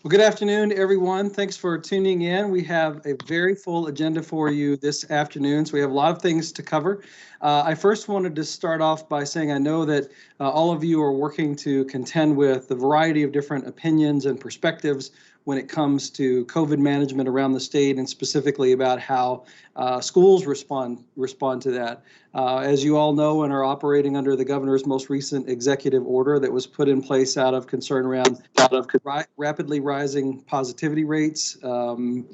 Well, good afternoon, everyone. Thanks for tuning in. We have a very full agenda for you this afternoon, so we have a lot of things to cover. I first wanted to start off by saying I know that all of you are working to contend with the variety of different opinions and perspectives when it comes to COVID management around the state, and specifically about how schools respond to that. As you all know, and are operating under the governor's most recent executive order that was put in place out of concern around rapidly rising positivity rates,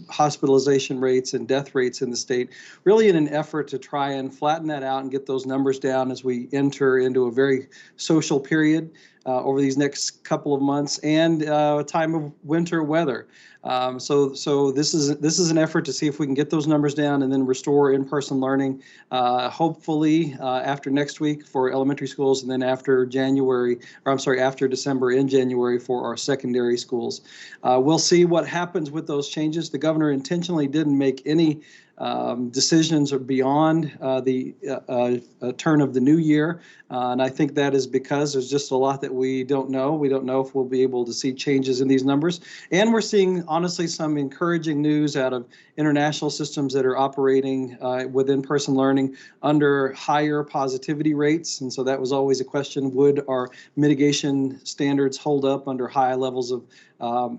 hospitalization rates, and death rates in the state, really in an effort to try and flatten that out and get those numbers down as we enter into a very social period over these next couple of months, and a time of winter weather. So this is an effort to see if we can get those numbers down and then restore in-person learning, hopefully after next week for elementary schools, and then after December in January for our secondary schools. We'll see what happens with those changes. The governor intentionally didn't make any decisions are beyond the turn of the new year. And I think that is because there's just a lot that we don't know. We don't know if we'll be able to see changes in these numbers. And we're seeing, honestly, some encouraging news out of international systems that are operating with in-person learning under higher positivity rates. And so that was always a question: would our mitigation standards hold up under high levels of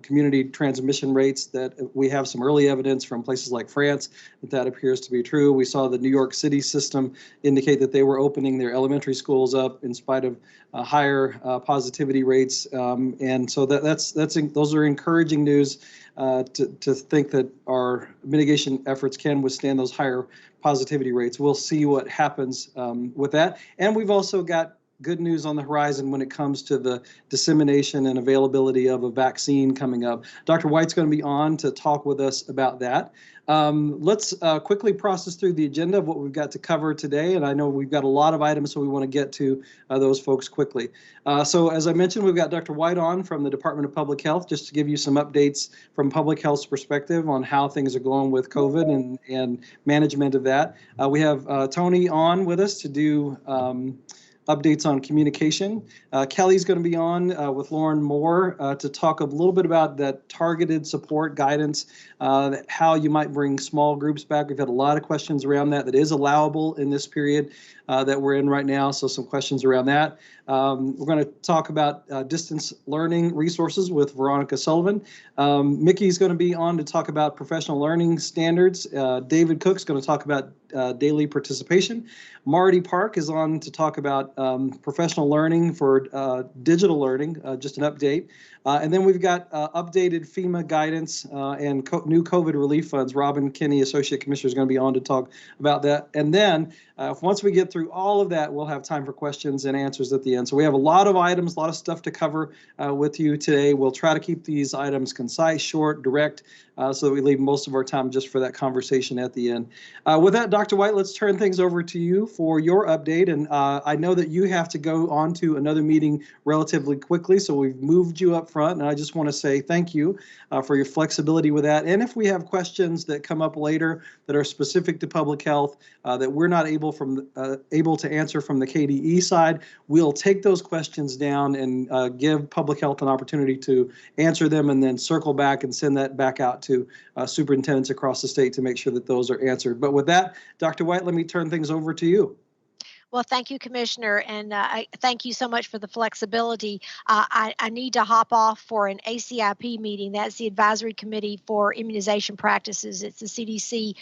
community transmission rates? That we have some early evidence from places like France that appears to be true. We saw the New York City system indicate that they were opening their elementary schools up in spite of higher positivity rates, and so those are encouraging news to think that our mitigation efforts can withstand those higher positivity rates. We'll see what happens with that, and we've also got good news on the horizon when it comes to the dissemination and availability of a vaccine coming up. Dr. White's going to be on to talk with us about that. Let's quickly process through the agenda of what we've got to cover today. And I know we've got a lot of items, so we want to get to those folks quickly. So as I mentioned, we've got Dr. White on from the Department of Public Health, just to give you some updates from public health's perspective on how things are going with COVID and management of that. We have Tony on with us to do updates on communication. Kelly's going to be on with Lauren Moore to talk a little bit about that targeted support guidance, how you might bring small groups back. We've had a lot of questions around that is allowable in this period that we're in right now, so some questions around that. We're going to talk about distance learning resources with Veronica Sullivan. Mickey's going to be on to talk about professional learning standards. David Cook's going to talk about daily participation. Marty Park is on to talk about professional learning for digital learning, just an update. And then we've got updated FEMA guidance and new COVID relief funds. Robin Kinney, Associate Commissioner, is going to be on to talk about that. And then once we get through all of that, we'll have time for questions and answers at the end. So we have a lot of items, a lot of stuff to cover with you today. We'll try to keep these items concise, short, direct, so that we leave most of our time just for that conversation at the end. With that, Dr. White, let's turn things over to you for your update. And I know that you have to go on to another meeting relatively quickly, so we've moved you up front. And I just want to say thank you for your flexibility with that. And if we have questions that come up later that are specific to public health that we're not able to answer from the KDE side, we'll take those questions down and give public health an opportunity to answer them, and then circle back and send that back out to superintendents across the state to make sure that those are answered. But with that, Dr. White, let me turn things over to you. Well, thank you, Commissioner, and I thank you so much for the flexibility. I need to hop off for an ACIP meeting. That's the Advisory Committee for Immunization Practices. It's the CDC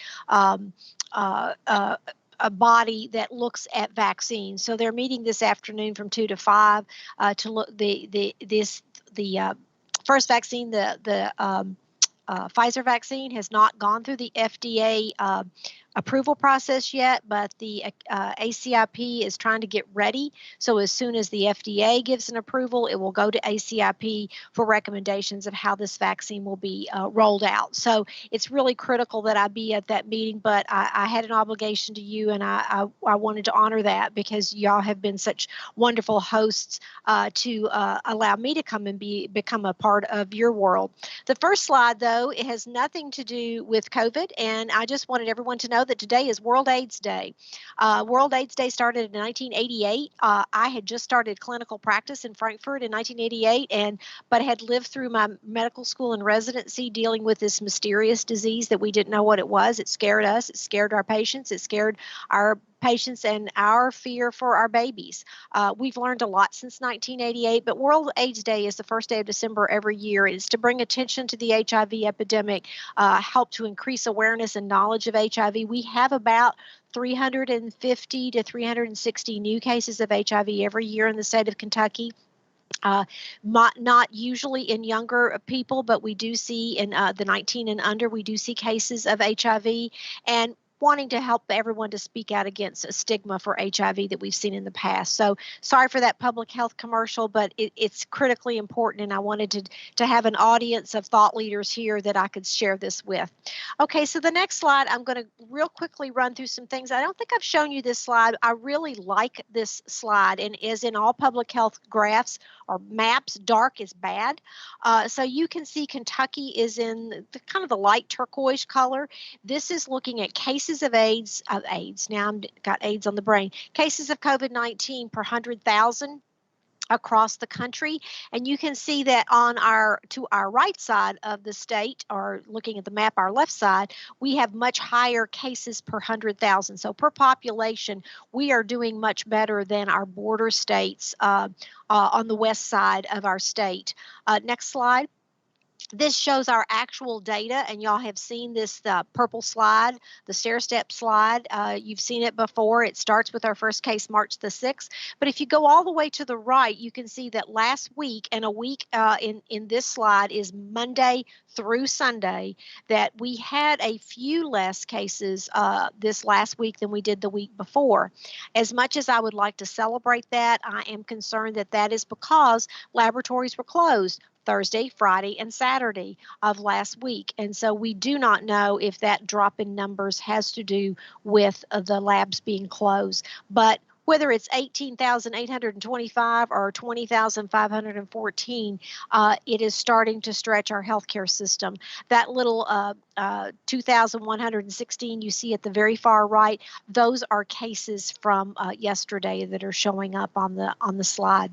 a body that looks at vaccines. So they're meeting this afternoon from 2 to 5 to look the first vaccine, the Pfizer vaccine, has not gone through the FDA approval process yet, but the ACIP is trying to get ready. So as soon as the FDA gives an approval, it will go to ACIP for recommendations of how this vaccine will be rolled out. So it's really critical that I be at that meeting, but I had an obligation to you, and I wanted to honor that because y'all have been such wonderful hosts to allow me to come and become a part of your world. The first slide, though, it has nothing to do with COVID, and I just wanted everyone to know that today is World AIDS Day. World AIDS Day started in 1988. I had just started clinical practice in Frankfurt in 1988, but had lived through my medical school and residency dealing with this mysterious disease that we didn't know what it was. It scared us. It scared our patients. It scared our patients and our fear for our babies. We've learned a lot since 1988, but World AIDS Day is the first day of December every year. It's to bring attention to the HIV epidemic, help to increase awareness and knowledge of HIV. We have about 350 to 360 new cases of HIV every year in the state of Kentucky. Not usually in younger people, but we do see in the 19 and under, we do see cases of HIV, and wanting to help everyone to speak out against a stigma for HIV that we've seen in the past. So sorry for that public health commercial, but it's critically important, and I wanted to have an audience of thought leaders here that I could share this with. Okay, so the next slide, I'm going to real quickly run through some things. I don't think I've shown you this slide. I really like this slide, and as in all public health graphs or maps, dark is bad. So you can see Kentucky is in the kind of the light turquoise color. This is looking at cases of AIDS, now I've got AIDS on the brain, cases of COVID-19 per 100,000 across the country. And you can see that to our right side of the state, or looking at the map, our left side, we have much higher cases per 100,000. So per population, we are doing much better than our border states on the west side of our state. Next slide. This shows our actual data, and y'all have seen this purple slide, the stair-step slide. You've seen it before. It starts with our first case March the 6th. But if you go all the way to the right, you can see that last week, and a week in this slide is Monday through Sunday, that we had a few less cases this last week than we did the week before. As much as I would like to celebrate that, I am concerned that that is because laboratories were closed Thursday, Friday, and Saturday of last week. And so we do not know if that drop in numbers has to do with the labs being closed. But whether it's 18,825 or 20,514, it is starting to stretch our healthcare system. That little 2,116 you see at the very far right, those are cases from yesterday that are showing up on the slide.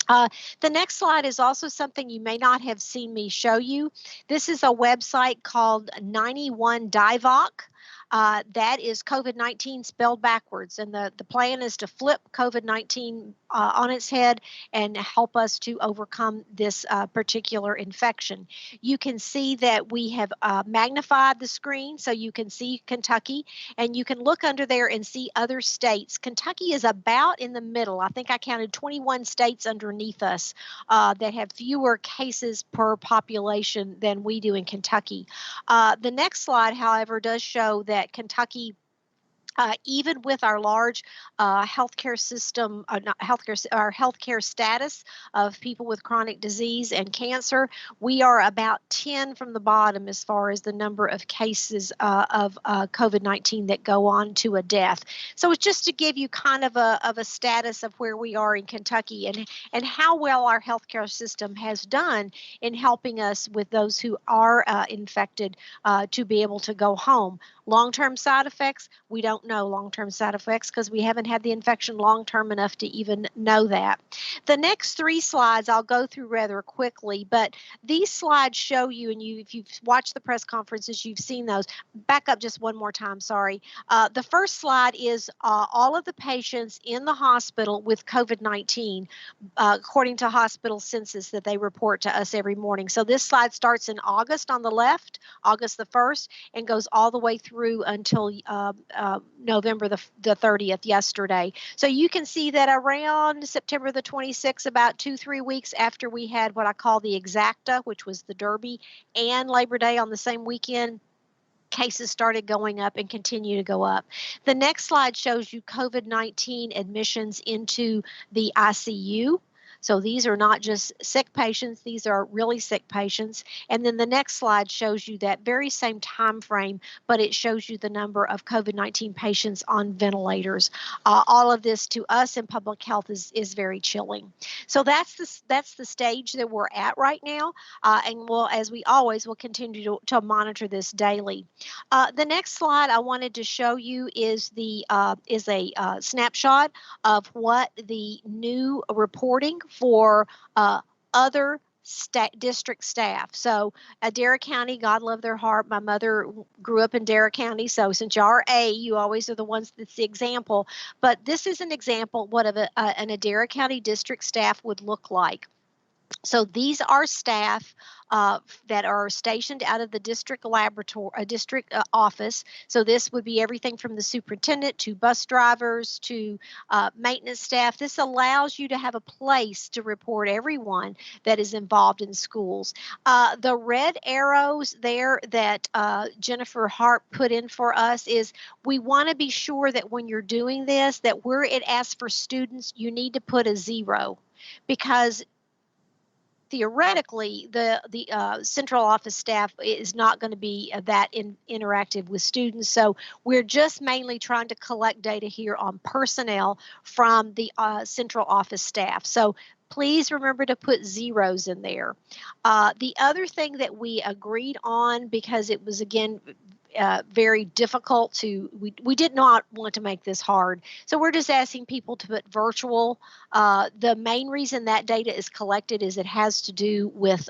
The next slide is also something you may not have seen me show you. This is a website called 91divoc. That is COVID-19 spelled backwards. And the plan is to flip COVID-19 on its head and help us to overcome this particular infection. You can see that we have magnified the screen so you can see Kentucky, and you can look under there and see other states. Kentucky is about in the middle. I think I counted 21 states underneath us that have fewer cases per population than we do in Kentucky. The next slide, however, does show that Kentucky, even with our large healthcare system, our healthcare status of people with chronic disease and cancer, we are about 10 from the bottom as far as the number of cases of COVID-19 that go on to a death. So it's just to give you kind of a status of where we are in Kentucky and how well our healthcare system has done in helping us with those who are infected to be able to go home. Long-term side effects, we don't know long-term side effects because we haven't had the infection long-term enough to even know that. The next three slides I'll go through rather quickly, but these slides show you, and if you've watched the press conferences, you've seen those. Back up just one more time, sorry. The first slide is all of the patients in the hospital with COVID-19, according to hospital census that they report to us every morning. So this slide starts in August on the left, August the 1st, and goes all the way through until November the 30th, yesterday. So you can see that around September the 26th, about 2-3 weeks after we had what I call the exacta, which was the Derby and Labor Day on the same weekend, cases started going up and continue to go up. The next slide shows you COVID-19 admissions into the ICU. So these are not just sick patients, these are really sick patients. And then the next slide shows you that very same time frame, but it shows you the number of COVID-19 patients on ventilators. All of this to us in public health is very chilling. So that's the stage that we're at right now, and we'll, as we always, will continue to monitor this daily. The next slide I wanted to show you is a snapshot of what the new reporting for other district staff. So Adair County, God love their heart. My mother grew up in Adair County, so since y'all are you always are the ones that's the example. But this is an example what an Adair County district staff would look like. So these are staff that are stationed out of the district laboratory, district office. So this would be everything from the superintendent to bus drivers to maintenance staff. This allows you to have a place to report everyone that is involved in schools. The red arrows there that Jennifer Hart put in for us is we want to be sure that when you're doing this, that where it asks for students, you need to put a 0, because theoretically, the central office staff is not going to be that interactive with students. So we're just mainly trying to collect data here on personnel from the central office staff. So please remember to put 0s in there. The other thing that we agreed on, because it was, again, very difficult to, we did not want to make this hard. So we're just asking people to put virtual. The main reason that data is collected is it has to do with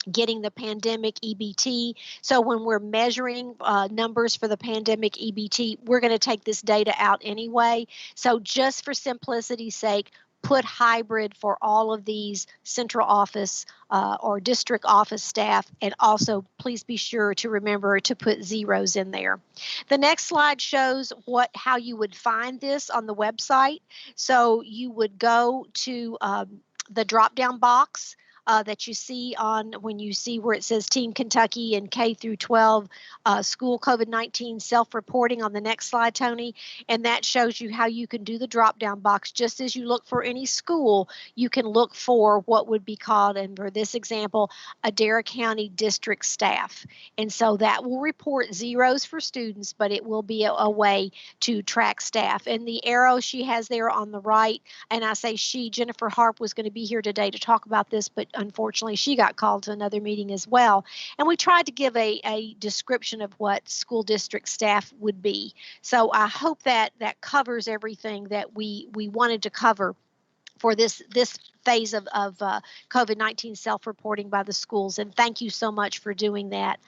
getting the pandemic EBT. So when we're measuring numbers for the pandemic EBT, we're going to take this data out anyway. So just for simplicity's sake, put hybrid for all of these central office or district office staff, and also please be sure to remember to put 0s in there. The next slide shows how you would find this on the website. So you would go to the drop-down box that you see when you see where it says Team Kentucky and K through 12 school COVID-19 self-reporting on the next slide, Tony. And that shows you how you can do the drop-down box. Just as you look for any school, you can look for what would be called, and for this example, Adair County district staff. And so that will report 0s for students, but it will be a way to track staff. And the arrow she has there on the right, and I say she, Jennifer Harp was going to be here today to talk about this, but unfortunately, she got called to another meeting as well. And we tried to give a description of what school district staff would be. So I hope that covers everything that we wanted to cover for this phase of COVID-19 self-reporting by the schools. And thank you so much for doing that.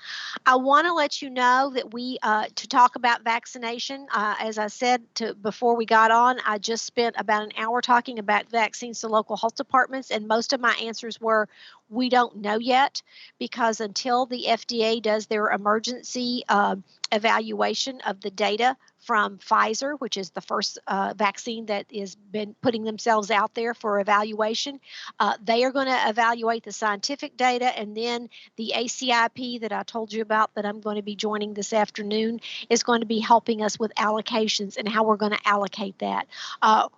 I want to let you know that to talk about vaccination, as I said before we got on, I just spent about an hour talking about vaccines to local health departments, and most of my answers were, we don't know yet, because until the FDA does their emergency evaluation of the data from Pfizer, which is the first vaccine that has been putting themselves out there for evaluation. They are going to evaluate the scientific data, and then the ACIP that I told you about that I'm going to be joining this afternoon is going to be helping us with allocations and how we're going to allocate that.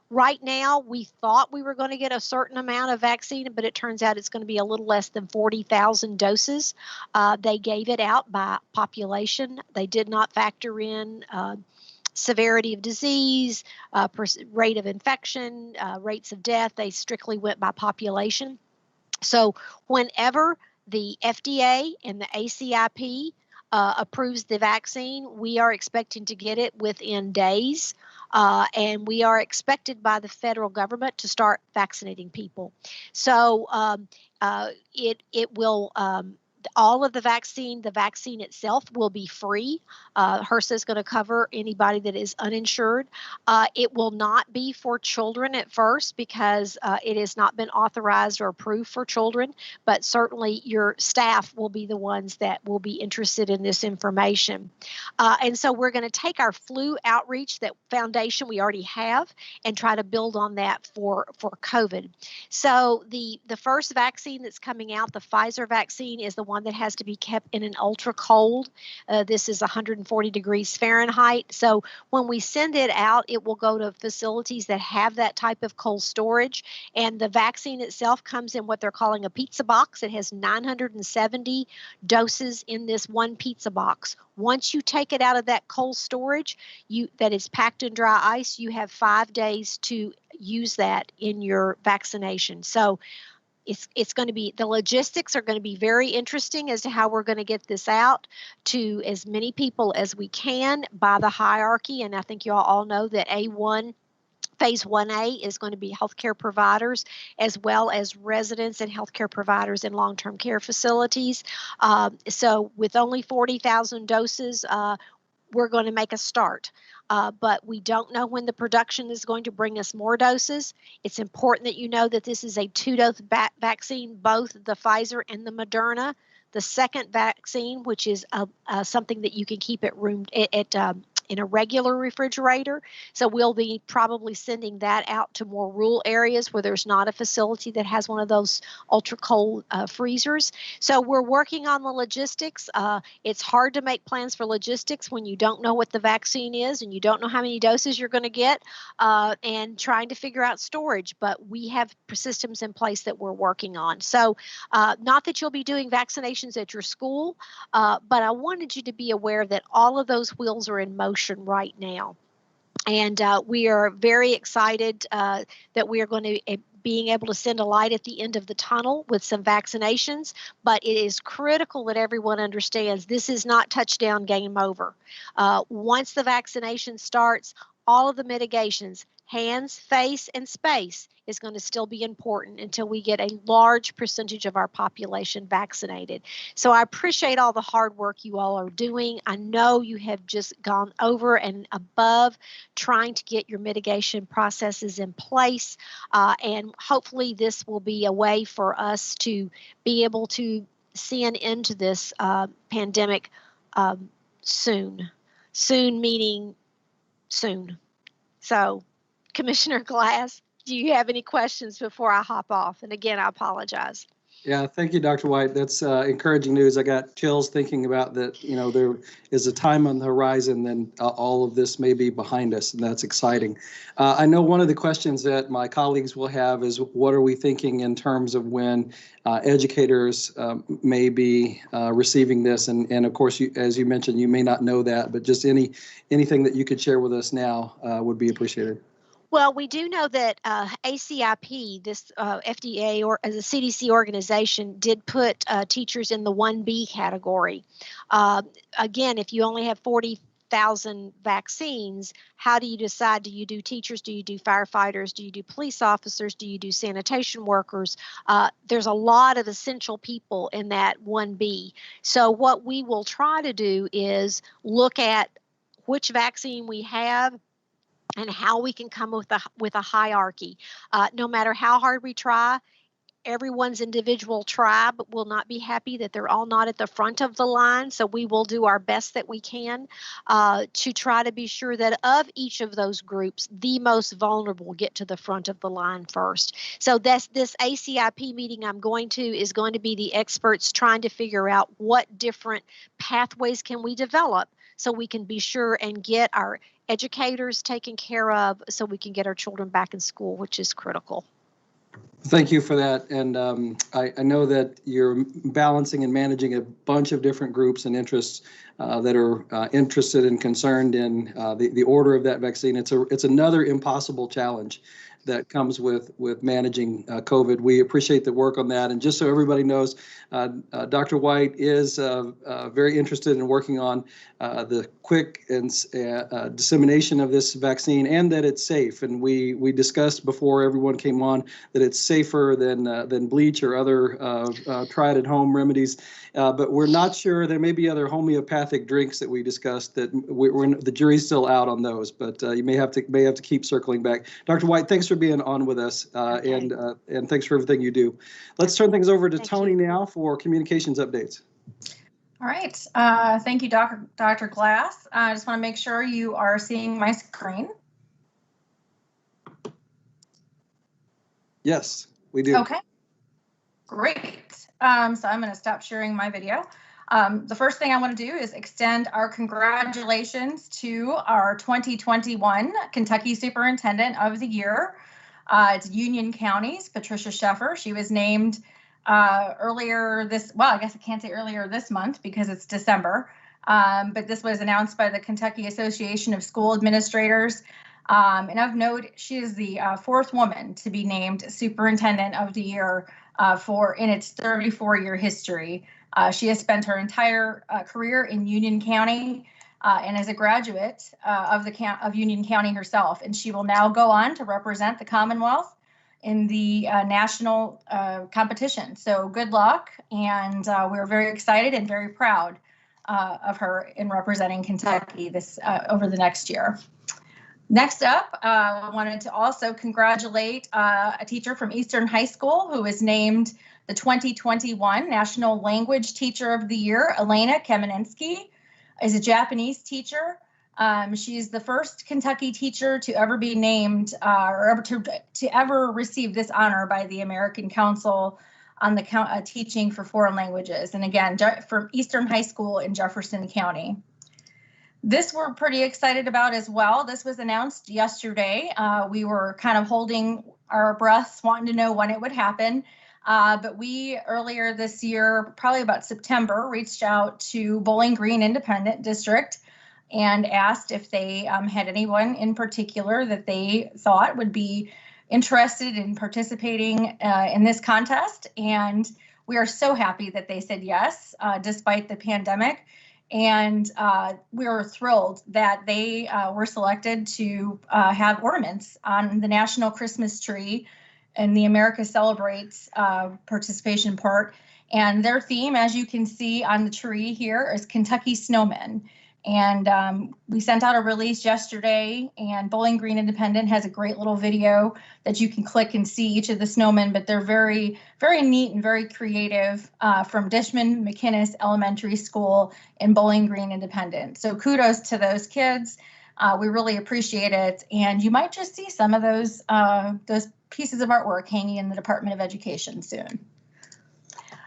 Right now, we thought we were going to get a certain amount of vaccine, but it turns out it's going to be a little less than 40,000 doses. They gave it out by population. They did not factor in severity of disease, rate of infection, rates of death. They strictly went by population. So whenever the FDA and the ACIP approves the vaccine, we are expecting to get it within days. And we are expected by the federal government to start vaccinating people. So it will all of the vaccine itself will be free. HRSA is going to cover anybody that is uninsured. It will not be for children at first because it has not been authorized or approved for children, but certainly your staff will be the ones that will be interested in this information. And so we're going to take our flu outreach, that foundation we already have, and try to build on that for COVID. So the first vaccine that's coming out, the Pfizer vaccine, is the one that has to be kept in an ultra cold. This is 140 degrees Fahrenheit. So when we send it out, it will go to facilities that have that type of cold storage. And the vaccine itself comes in what they're calling a pizza box. It has 970 doses in this one pizza box. Once you take it out of that cold storage, that is packed in dry ice, you have 5 days to use that in your vaccination. So it's going to be, the logistics are going to be very interesting as to how we're going to get this out to as many people as we can by the hierarchy. And I think you all know that Phase 1A is going to be healthcare providers as well as residents and healthcare providers in long-term care facilities. So with only 40,000 doses, we're going to make a start. But we don't know when the production is going to bring us more doses. It's important that you know that this is a 2-dose vaccine, both the Pfizer and the Moderna. The second vaccine, which is something that you can keep at room in a regular refrigerator. So we'll be probably sending that out to more rural areas where there's not a facility that has one of those ultra cold freezers. So we're working on the logistics. It's hard to make plans for logistics when you don't know what the vaccine is and you don't know how many doses you're going to get, and trying to figure out storage. But we have systems in place that we're working on. So not that you'll be doing vaccinations at your school, but I wanted you to be aware that all of those wheels are in motion right now. And we are very excited that we are going to being able to send a light at the end of the tunnel with some vaccinations. But it is critical that everyone understands this is not touchdown, game over. Once the vaccination starts, all of the mitigations, hands, face, and space, is going to still be important until we get a large percentage of our population vaccinated. So I appreciate all the hard work you all are doing. I know you have just gone over and above trying to get your mitigation processes in place. And hopefully this will be a way for us to be able to see an end to this pandemic soon. Soon meaning soon. So, Commissioner Glass, do you have any questions before I hop off? And again, I apologize. Yeah, thank you, Dr. White. That's encouraging news. I got chills thinking about that. You know, there is a time on the horizon, then all of this may be behind us, and that's exciting. I know one of the questions that my colleagues will have is, what are we thinking in terms of when educators may be receiving this? And of course, as you mentioned, you may not know that, but just anything that you could share with us now would be appreciated. Well, we do know that ACIP, this FDA or as a CDC organization, did put teachers in the 1B category. Again, if you only have 40,000 vaccines, how do you decide? Do you do teachers? Do you do firefighters? Do you do police officers? Do you do sanitation workers? There's a lot of essential people in that 1B. So what we will try to do is look at which vaccine we have and how we can come with a hierarchy. No matter how hard we try, everyone's individual tribe will not be happy that they're all not at the front of the line. So we will do our best that we can to try to be sure that of each of those groups, the most vulnerable get to the front of the line first. So this ACIP meeting is going to be the experts trying to figure out what different pathways can we develop so we can be sure and get our educators taken care of so we can get our children back in school, which is critical. Thank you for that. And I know that you're balancing and managing a bunch of different groups and interests that are interested and concerned in the order of that vaccine. It's another impossible challenge that comes with managing COVID. We appreciate the work on that. And just so everybody knows, Dr. White is very interested in working on the quick and dissemination of this vaccine, and that it's safe. And we discussed before everyone came on that it's safer than bleach or other tried at home remedies. But we're not sure. There may be other homeopathic drinks that we discussed that the jury's still out on those. But you may have to keep circling back. Dr. White, thanks for being on with us, Okay. and thanks for everything you do. Let's turn things over to Thank Tony you. now for communications updates. All right. Thank you, Dr. Glass. I just want to make sure you are seeing my screen. Yes, we do. Okay. Great. So I'm going to stop sharing my video. The first thing I want to do is extend our congratulations to our 2021 Kentucky Superintendent of the Year. It's Union County's Patricia Sheffer. She was named earlier this, well, I guess I can't say earlier this month because it's December, but this was announced by the Kentucky Association of School Administrators. And of note, she is the fourth woman to be named Superintendent of the Year in its 34-year history. She has spent her entire career in Union County and is a graduate of Union County herself. And she will now go on to represent the Commonwealth in the national competition. So good luck, and we're very excited and very proud of her in representing Kentucky this over the next year. Next up, I wanted to also congratulate a teacher from Eastern High School who was named the 2021 National Language Teacher of the Year. Elena Kamenensky is a Japanese teacher. She's the first Kentucky teacher to ever be named or to ever receive this honor by the American Council on the Teaching for Foreign Languages. And again, from Eastern High School in Jefferson County. This we're pretty excited about as well. This was announced yesterday. We were kind of holding our breaths, wanting to know when it would happen. But we earlier this year, probably about September, reached out to Bowling Green Independent District and asked if they had anyone in particular that they thought would be interested in participating in this contest. And we are so happy that they said yes, despite the pandemic. And we were thrilled that they were selected to have ornaments on the National Christmas Tree and the America Celebrates participation part. And their theme, as you can see on the tree here, is Kentucky Snowmen. And we sent out a release yesterday, and Bowling Green Independent has a great little video that you can click and see each of the snowmen, but they're very, very neat and very creative from Dishman McInnes Elementary School in Bowling Green Independent. So kudos to those kids. We really appreciate it. And you might just see some of those pieces of artwork hanging in the Department of Education soon.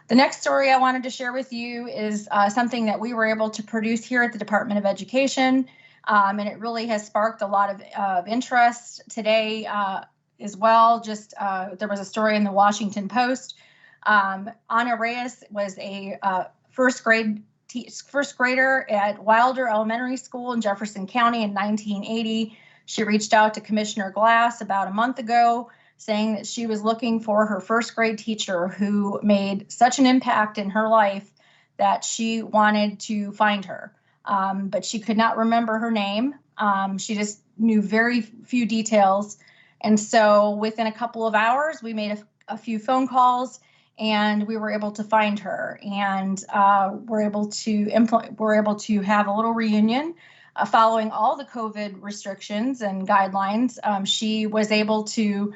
The next story I wanted to share with you is something that we were able to produce here at the Department of Education, and it really has sparked a lot of interest today as well. Just there was a story in the Washington Post. Ana Reyes was a first grader at Wilder Elementary School in Jefferson County in 1980. She reached out to Commissioner Glass about a month ago, saying that she was looking for her first grade teacher who made such an impact in her life that she wanted to find her. But she could not remember her name. She just knew very few details. And so within a couple of hours, we made a few phone calls and we were able to find her. And we're able to have a little reunion. Following all the COVID restrictions and guidelines, she was able to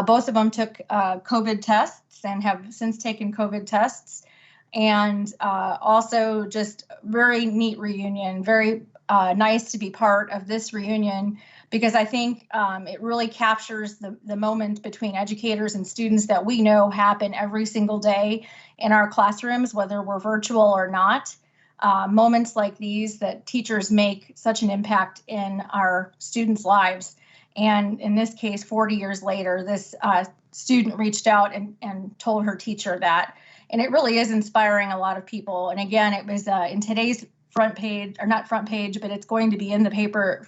both of them took COVID tests and have since taken COVID tests, and also just very neat reunion, very nice to be part of this reunion, because I think it really captures the moment between educators and students that we know happen every single day in our classrooms, whether we're virtual or not. Moments like these that teachers make such an impact in our students' lives. And in this case, 40 years later, this student reached out and told her teacher that. And it really is inspiring a lot of people. And again, it was in today's front page, or not front page, but it's going to be in the paper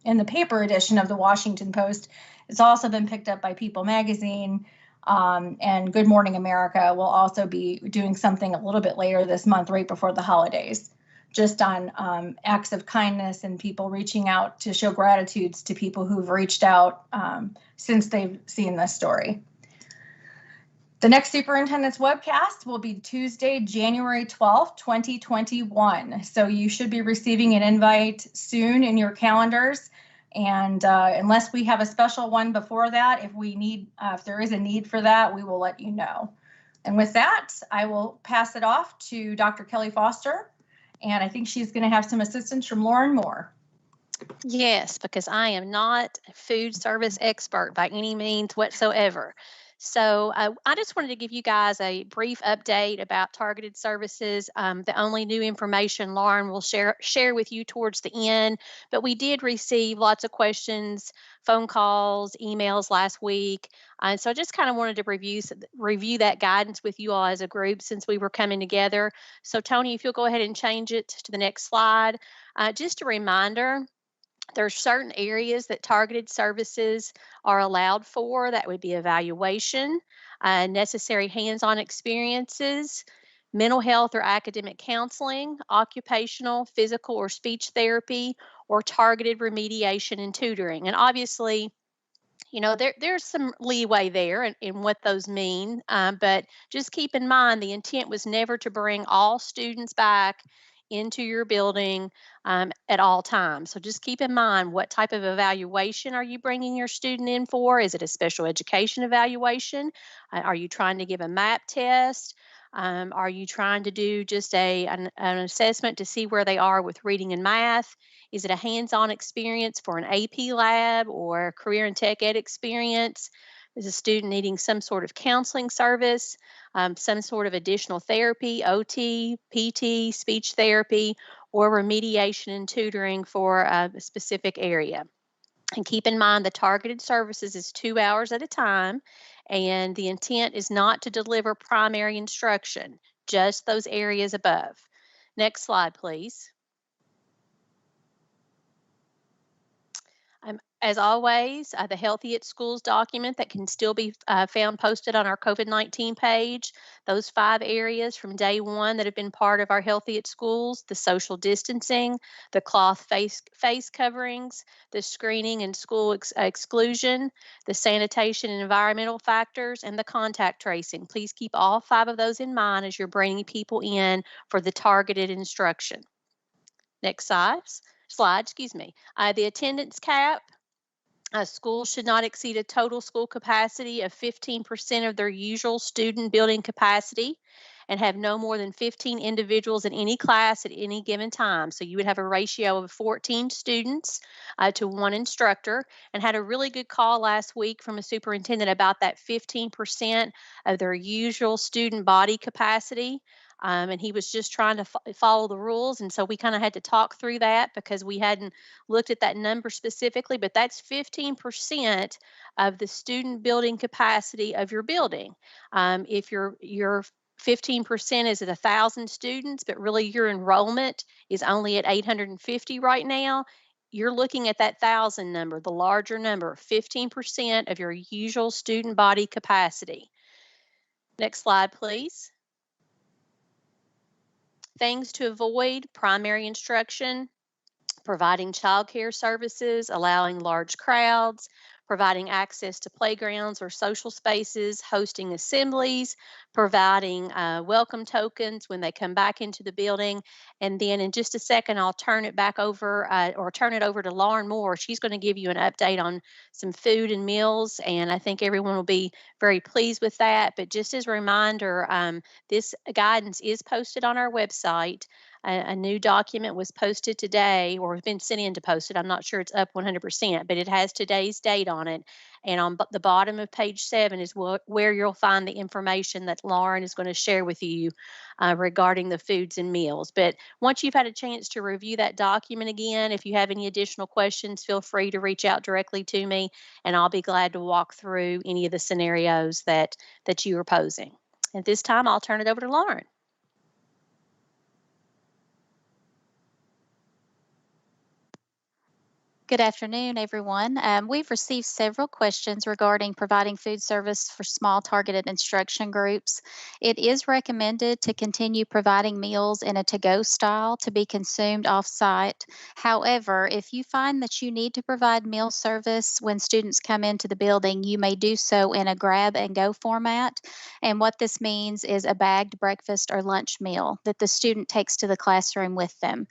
in the paper edition of the Washington Post. It's also been picked up by People Magazine, and Good Morning America will also be doing something a little bit later this month, right before the holidays, just on acts of kindness and people reaching out to show gratitudes to people who've reached out since they've seen this story. The next Superintendent's Webcast will be Tuesday, January 12th, 2021. So you should be receiving an invite soon in your calendars. And unless we have a special one before that, if there is a need for that, we will let you know. And with that, I will pass it off to Dr. Kelly Foster. And I think she's going to have some assistance from Lauren Moore. Yes, because I am not a food service expert by any means whatsoever. So I just wanted to give you guys a brief update about targeted services. The only new information Lauren will share with you towards the end, but we did receive lots of questions, phone calls, emails last week. And so I just kind of wanted to review that guidance with you all as a group since we were coming together. So Tony, if you'll go ahead and change it to the next slide. Just a reminder, there are certain areas that targeted services are allowed for. That would be evaluation, necessary hands-on experiences, mental health or academic counseling, occupational, physical, or speech therapy, or targeted remediation and tutoring. And obviously, there's some leeway there in what those mean, but just keep in mind the intent was never to bring all students back into your building at all times. So just keep in mind, what type of evaluation are you bringing your student in for? Is it a special education evaluation? Are you trying to give a MAP test? Are you trying to do just an assessment to see where they are with reading and math? Is it a hands-on experience for an AP lab or career and tech ed experience? Is a student needing some sort of counseling service, some sort of additional therapy, OT, PT, speech therapy, or remediation and tutoring for a specific area? And keep in mind, the targeted services is 2 hours at a time, and the intent is not to deliver primary instruction, just those areas above. Next slide, please. As always, the Healthy at Schools document that can still be found posted on our COVID-19 page. Those 5 areas from day one that have been part of our Healthy at Schools: the social distancing, the cloth face coverings, the screening and school exclusion, the sanitation and environmental factors, and the contact tracing. Please keep all 5 of those in mind as you're bringing people in for the targeted instruction. Next slide, excuse me. The attendance cap. A school should not exceed a total school capacity of 15% of their usual student building capacity and have no more than 15 individuals in any class at any given time. So you would have a ratio of 14 students to 1 instructor, and had a really good call last week from a superintendent about that 15% of their usual student body capacity. And he was just trying to follow the rules. And so we kind of had to talk through that because we hadn't looked at that number specifically, but that's 15% of the student building capacity of your building. If your 15% is at 1,000 students, but really your enrollment is only at 850 right now, you're looking at that 1,000 number, the larger number, 15% of your usual student body capacity. Next slide, please. Things to avoid: primary instruction, providing childcare services, allowing large crowds, providing access to playgrounds or social spaces, hosting assemblies, providing welcome tokens when they come back into the building. And then in just a second, I'll turn it over to Lauren Moore. She's going to give you an update on some food and meals, and I think everyone will be very pleased with that. But just as a reminder, this guidance is posted on our website. A new document was posted today, or has been sent in to post it. I'm not sure it's up 100%, but it has today's date on it. And on the bottom of page 7 is where you'll find the information that Lauren is going to share with you regarding the foods and meals. But once you've had a chance to review that document again, if you have any additional questions, feel free to reach out directly to me, and I'll be glad to walk through any of the scenarios that you are posing. At this time, I'll turn it over to Lauren. Good afternoon, everyone. We've received several questions regarding providing food service for small targeted instruction groups. It is recommended to continue providing meals in a to-go style to be consumed off-site. However, if you find that you need to provide meal service when students come into the building, you may do so in a grab-and-go format. And what this means is a bagged breakfast or lunch meal that the student takes to the classroom with them.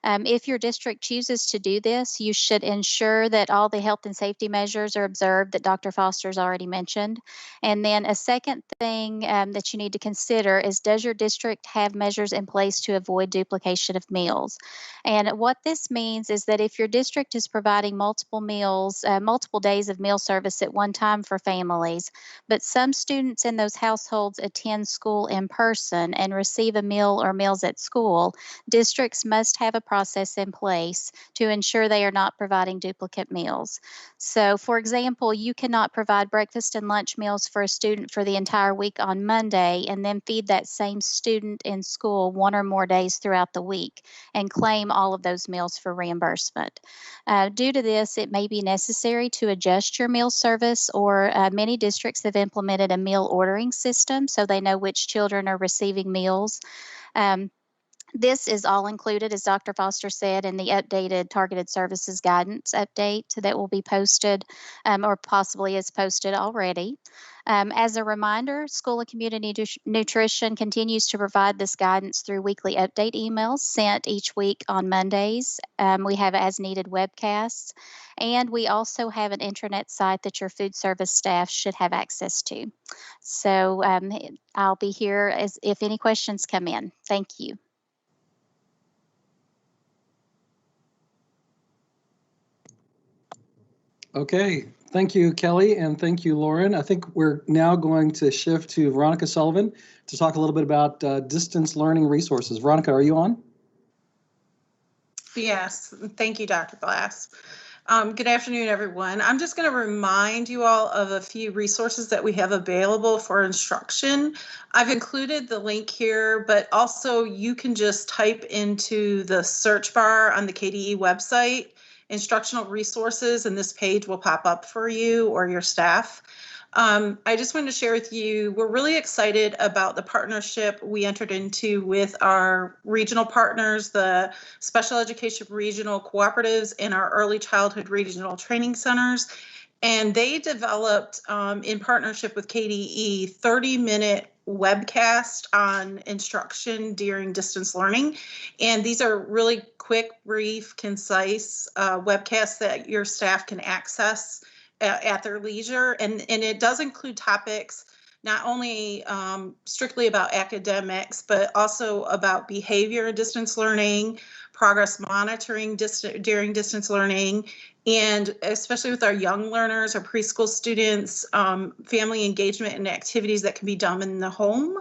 If your district chooses to do this, you should ensure that all the health and safety measures are observed that Dr. Foster's already mentioned. And then a second thing that you need to consider is, does your district have measures in place to avoid duplication of meals? And what this means is that if your district is providing multiple meals, multiple days of meal service at one time for families, but some students in those households attend school in person and receive a meal or meals at school, districts must have a process in place to ensure they are not providing duplicate meals. So, for example, you cannot provide breakfast and lunch meals for a student for the entire week on Monday and then feed that same student in school one or more days throughout the week and claim all of those meals for reimbursement. Due to this, it may be necessary to adjust your meal service, or many districts have implemented a meal ordering system so they know which children are receiving meals. This is all included, as Dr. Foster said, in the updated targeted services guidance update that will be posted, or possibly is posted already. As a reminder, School and Community Nutrition continues to provide this guidance through weekly update emails sent each week on Mondays. We have as needed webcasts, and we also have an intranet site that your food service staff should have access to. So I'll be here if any questions come in. Thank you. Okay, thank you, Kelly, and thank you, Lauren. I think we're now going to shift to Veronica Sullivan to talk a little bit about distance learning resources. Veronica, are you on? Yes, thank you, Dr. Glass. Good afternoon, everyone. I'm just going to remind you all of a few resources that we have available for instruction. I've included the link here, but also you can just type into the search bar on the KDE website instructional resources, and this page will pop up for you or your staff. I just wanted to share with you, we're really excited about the partnership we entered into with our regional partners, the special education regional cooperatives and our early childhood regional training centers. And they developed, in partnership with KDE, 30-minute webcast on instruction during distance learning. And these are really quick, brief, concise webcasts that your staff can access at their leisure. And it does include topics not only strictly about academics, but also about behavior in distance learning, progress monitoring during distance learning, and especially with our young learners, our preschool students, family engagement and activities that can be done in the home.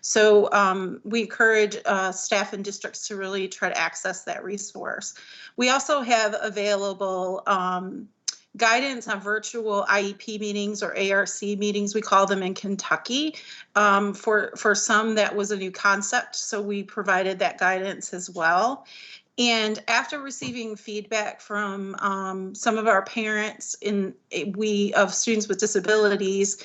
So we encourage staff and districts to really try to access that resource. We also have available guidance on virtual IEP meetings or ARC meetings, we call them in Kentucky. For some, that was a new concept, so we provided that guidance as well. And after receiving feedback from some of our parents of students with disabilities,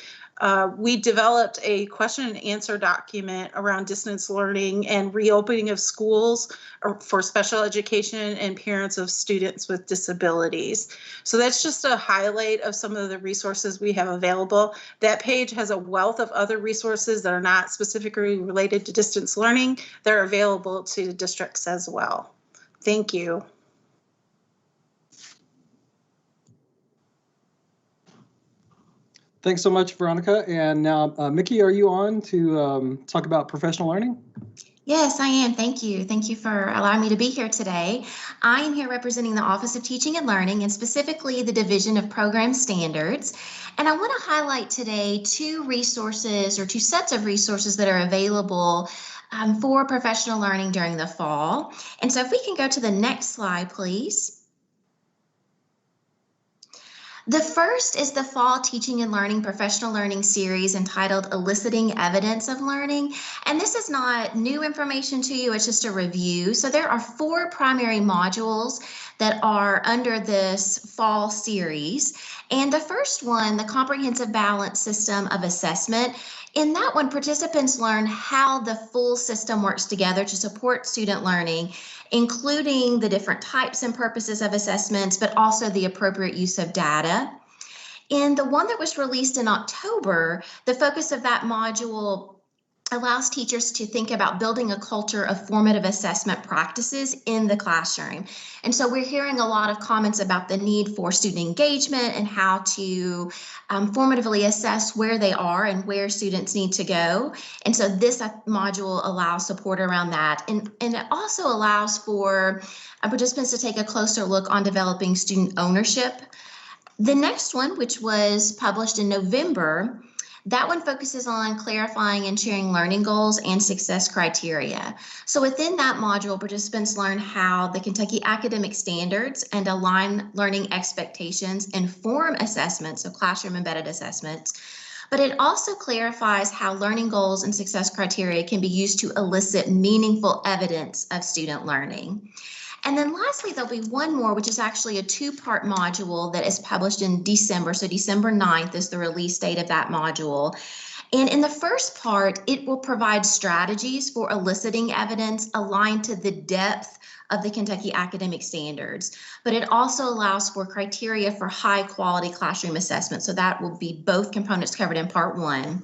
we developed a question and answer document around distance learning and reopening of schools for special education and parents of students with disabilities. So that's just a highlight of some of the resources we have available. That page has a wealth of other resources that are not specifically related to distance learning. They're available to districts as well. Thank you. Thanks so much, Veronica. And now, Mickey, are you on to talk about professional learning? Yes, I am. Thank you. Thank you for allowing me to be here today. I am here representing the Office of Teaching and Learning, and specifically the Division of Program Standards. And I want to highlight today two sets of resources that are available for professional learning during the fall. And so if we can go to the next slide, please. The first is the Fall Teaching and Learning Professional Learning series entitled Eliciting Evidence of Learning. And this is not new information to you, it's just a review. So there are 4 primary modules that are under this fall series. And the first one, the Comprehensive Balance System of Assessment. In that one, participants learn how the full system works together to support student learning, including the different types and purposes of assessments, but also the appropriate use of data. In the one that was released in October, the focus of that module allows teachers to think about building a culture of formative assessment practices in the classroom. And so we're hearing a lot of comments about the need for student engagement and how to formatively assess where they are and where students need to go. And so this module allows support around that. And it also allows for participants to take a closer look on developing student ownership. The next one, which was published in November, that one focuses on clarifying and sharing learning goals and success criteria. So within that module, participants learn how the Kentucky academic standards and align learning expectations inform assessments, so classroom embedded assessments. But it also clarifies how learning goals and success criteria can be used to elicit meaningful evidence of student learning. And then lastly, there'll be one more, which is actually a two-part module that is published in December. So December 9th is the release date of that module. And in the first part, it will provide strategies for eliciting evidence aligned to the depth of the Kentucky academic standards. But it also allows for criteria for high quality classroom assessment. So that will be both components covered in part 1.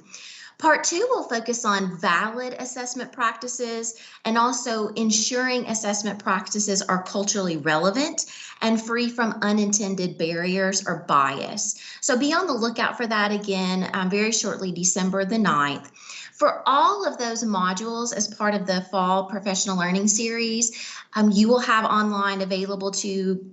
Part 2 will focus on valid assessment practices and also ensuring assessment practices are culturally relevant and free from unintended barriers or bias. So be on the lookout for that again very shortly, December the 9th. For all of those modules as part of the Fall Professional Learning Series, you will have online available to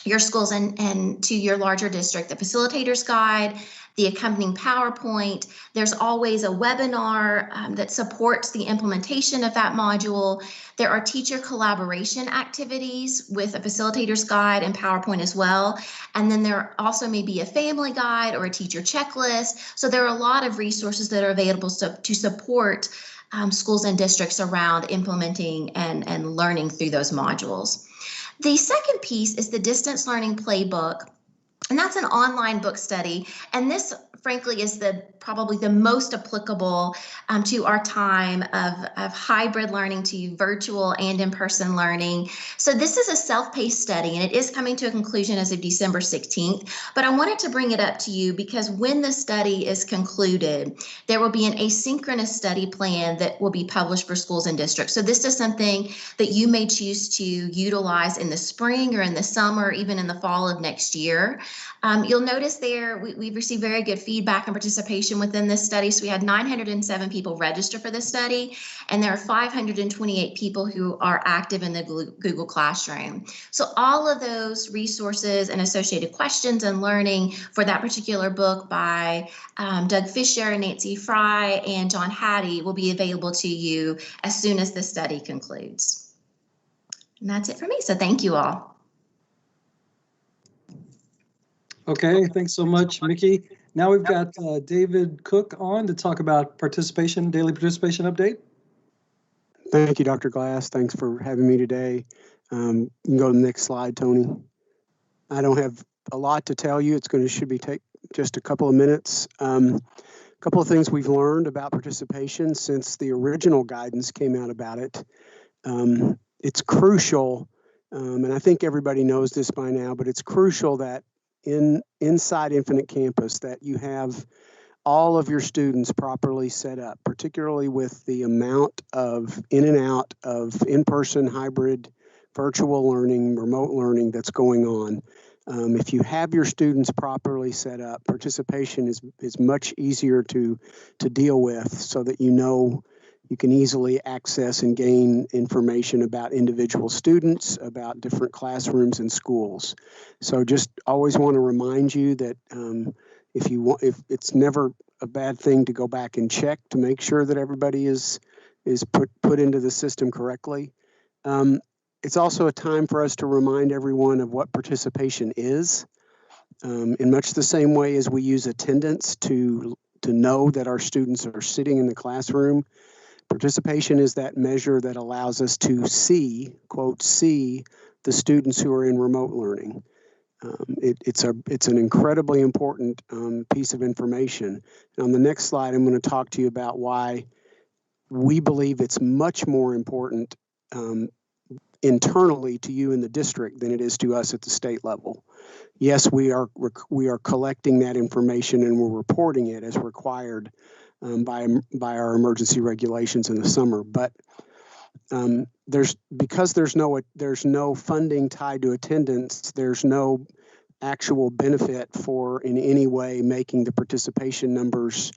your schools and to your larger district, the facilitator's guide, the accompanying PowerPoint. There's always a webinar that supports the implementation of that module. There are teacher collaboration activities with a facilitator's guide and PowerPoint as well. And then there also may be a family guide or a teacher checklist. So there are a lot of resources that are available to support schools and districts around implementing and learning through those modules. The second piece is the Distance Learning Playbook, and that's an online book study. And this, frankly, is probably the most applicable to our time of hybrid learning to virtual and in-person learning. So this is a self-paced study, and it is coming to a conclusion as of December 16th. But I wanted to bring it up to you because when the study is concluded, there will be an asynchronous study plan that will be published for schools and districts. So this is something that you may choose to utilize in the spring or in the summer, even in the fall of next year. You'll notice there we've received very good feedback and participation within this study. So we had 907 people register for this study, and there are 528 people who are active in the Google Classroom. So all of those resources and associated questions and learning for that particular book by Doug Fisher, Nancy Fry, and John Hattie will be available to you as soon as the study concludes. And that's it for me. So thank you all. Okay, thanks so much, Mickey. Now we've got David Cook on to talk about participation, daily participation update. Thank you, Dr. Glass. Thanks for having me today. You can go to the next slide, Tony. I don't have a lot to tell you. Should take just a couple of minutes. A couple of things we've learned about participation since the original guidance came out about it. It's crucial, and I think everybody knows this by now, but it's crucial that inside Infinite Campus that you have all of your students properly set up, particularly with the amount of in and out of in-person, hybrid, virtual learning, remote learning that's going on. If you have your students properly set up, participation is much easier to deal with, so that you can easily access and gain information about individual students, about different classrooms and schools. So just always want to remind you that if it's never a bad thing to go back and check to make sure that everybody is put into the system correctly. It's also a time for us to remind everyone of what participation is. In much the same way as we use attendance to know that our students are sitting in the classroom, participation is that measure that allows us to see, quote, see the students who are in remote learning. It's an incredibly important piece of information. And on the next slide, I'm going to talk to you about why we believe it's much more important internally to you in the district than it is to us at the state level. Yes, we are collecting that information and we're reporting it as required by our emergency regulations in the summer. But because there's no funding tied to attendance, there's no actual benefit for in any way making the participation numbers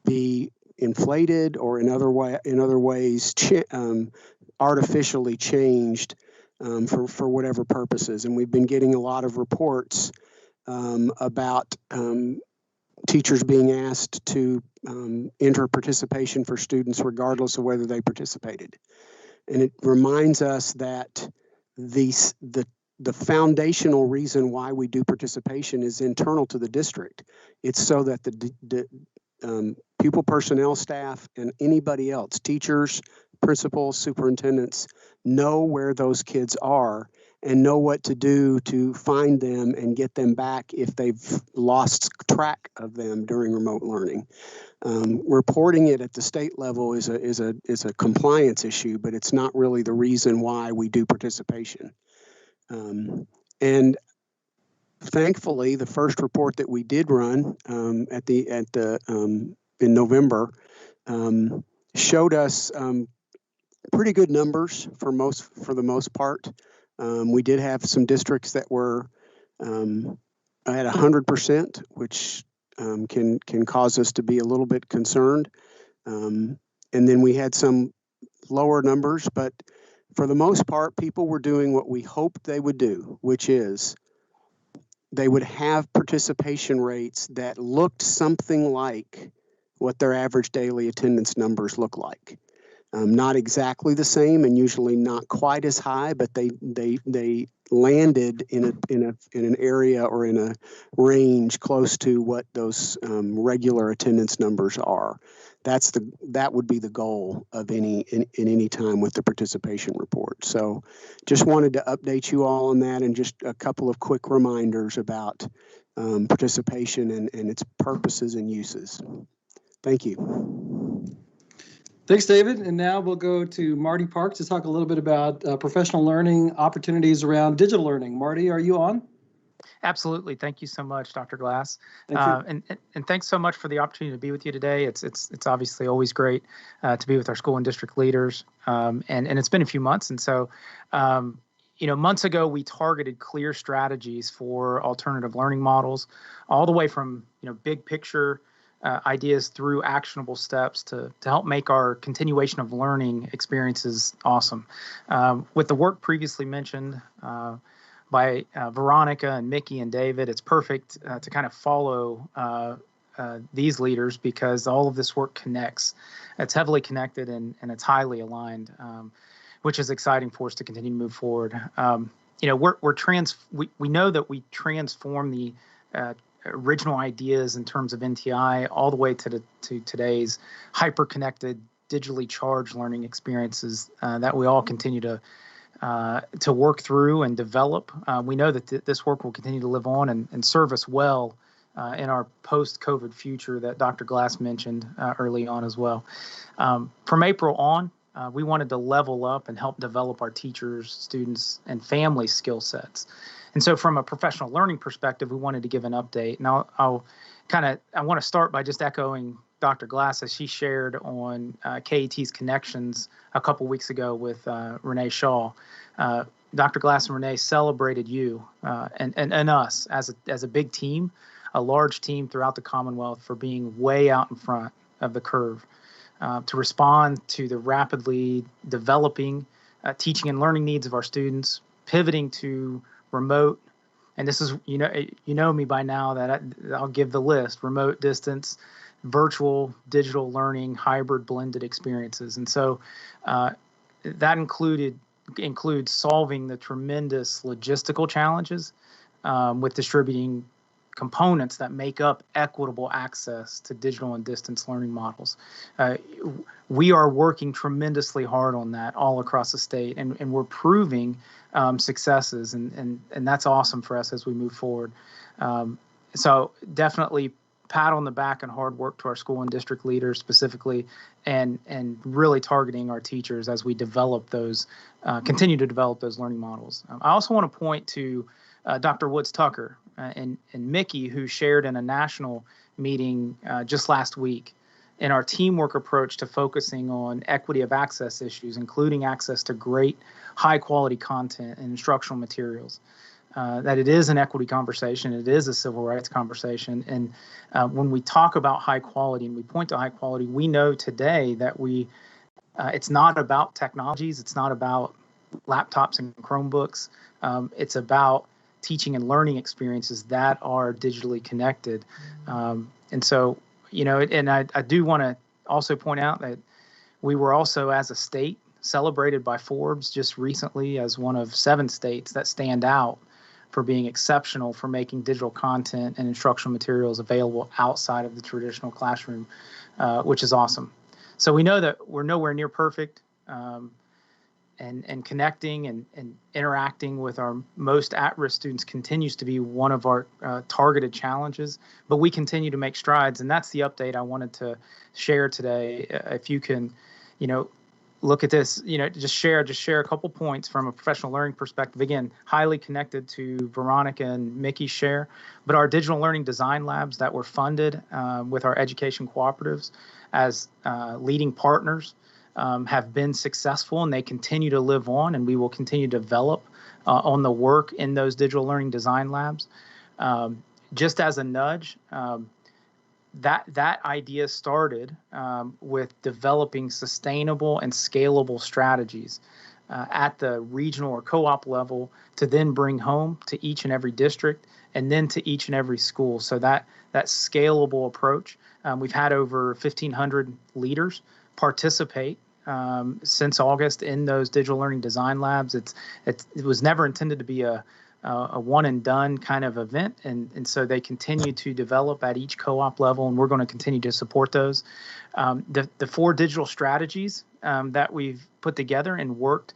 be inflated or in other ways artificially changed for whatever purposes. And we've been getting a lot of reports about teachers being asked to enter participation for students regardless of whether they participated. And it reminds us that the foundational reason why we do participation is internal to the district. It's so that the pupil personnel staff and anybody else, teachers, principals, superintendents, know where those kids are and know what to do to find them and get them back if they've lost track of them during remote learning. Reporting it at the state level is a compliance issue, but it's not really the reason why we do participation. And thankfully, the first report that we did run in November showed us pretty good numbers for the most part. We did have some districts that were at 100%, which can cause us to be a little bit concerned. And then we had some lower numbers, but for the most part, people were doing what we hoped they would do, which is they would have participation rates that looked something like what their average daily attendance numbers look like. Not exactly the same, and usually not quite as high, but they landed in an area or in a range close to what those regular attendance numbers are. That would be the goal of in any time with the participation report. So just wanted to update you all on that, and just a couple of quick reminders about participation and its purposes and uses. Thank you. Thanks, David. And now we'll go to Marty Parks to talk a little bit about professional learning opportunities around digital learning. Marty, are you on? Absolutely. Thank you so much, Dr. Glass. Thank you. And thanks so much for the opportunity to be with you today. It's obviously always great to be with our school and district leaders. And it's been a few months. And so, months ago, we targeted clear strategies for alternative learning models, all the way from, big picture ideas through actionable steps to help make our continuation of learning experiences awesome. With the work previously mentioned by Veronica and Mickey and David, it's perfect to kind of follow these leaders, because all of this work connects. It's heavily connected and it's highly aligned, which is exciting for us to continue to move forward. We know that we transform the original ideas in terms of NTI all the way to today's hyper-connected, digitally charged learning experiences that we all continue to work through and develop. We know that this work will continue to live on and serve us well in our post-COVID future that Dr. Glass mentioned early on as well. From April on, we wanted to level up and help develop our teachers, students, and family skill sets. And so from a professional learning perspective, we wanted to give an update. And I want to start by just echoing Dr. Glass as she shared on KET's Connections a couple weeks ago with Renee Shaw. Dr. Glass and Renee celebrated you and us as a big team, a large team throughout the Commonwealth, for being way out in front of the curve to respond to the rapidly developing teaching and learning needs of our students, pivoting to remote, and this is, you know me by now that I'll give the list: remote, distance, virtual, digital learning, hybrid, blended experiences. And so that includes solving the tremendous logistical challenges with distributing components that make up equitable access to digital and distance learning models. We are working tremendously hard on that all across the state, and we're proving successes, and that's awesome for us as we move forward. So definitely pat on the back and hard work to our school and district leaders specifically, and really targeting our teachers as we develop those, continue to develop those learning models. I also want to point to Dr. Woods Tucker and Mickey, who shared in a national meeting just last week, and our teamwork approach to focusing on equity of access issues, including access to great high quality content and instructional materials. That it is an equity conversation, it is a civil rights conversation. And when we talk about high quality and we point to high quality, we know today that it's not about technologies, it's not about laptops and Chromebooks, it's about teaching and learning experiences that are digitally connected. And so, and I do want to also point out that we were also, as a state, celebrated by Forbes just recently as one of 7 states that stand out for being exceptional for making digital content and instructional materials available outside of the traditional classroom, which is awesome. So we know that we're nowhere near perfect, and connecting and interacting with our most at-risk students continues to be one of our targeted challenges, but we continue to make strides, and that's the update I wanted to share today. If you can, look at this, just share a couple points from a professional learning perspective. Again, highly connected to Veronica and Mickey's share, but our digital learning design labs that were funded with our education cooperatives as leading partners have been successful, and they continue to live on, and we will continue to develop on the work in those digital learning design labs. Just as a nudge, that idea started with developing sustainable and scalable strategies at the regional or co-op level to then bring home to each and every district and then to each and every school. So that scalable approach, we've had over 1,500 leaders participate since August in those digital learning design labs. It was never intended to be a one and done kind of event. And so they continue to develop at each co-op level, and we're going to continue to support those. The 4 digital strategies that we've put together and worked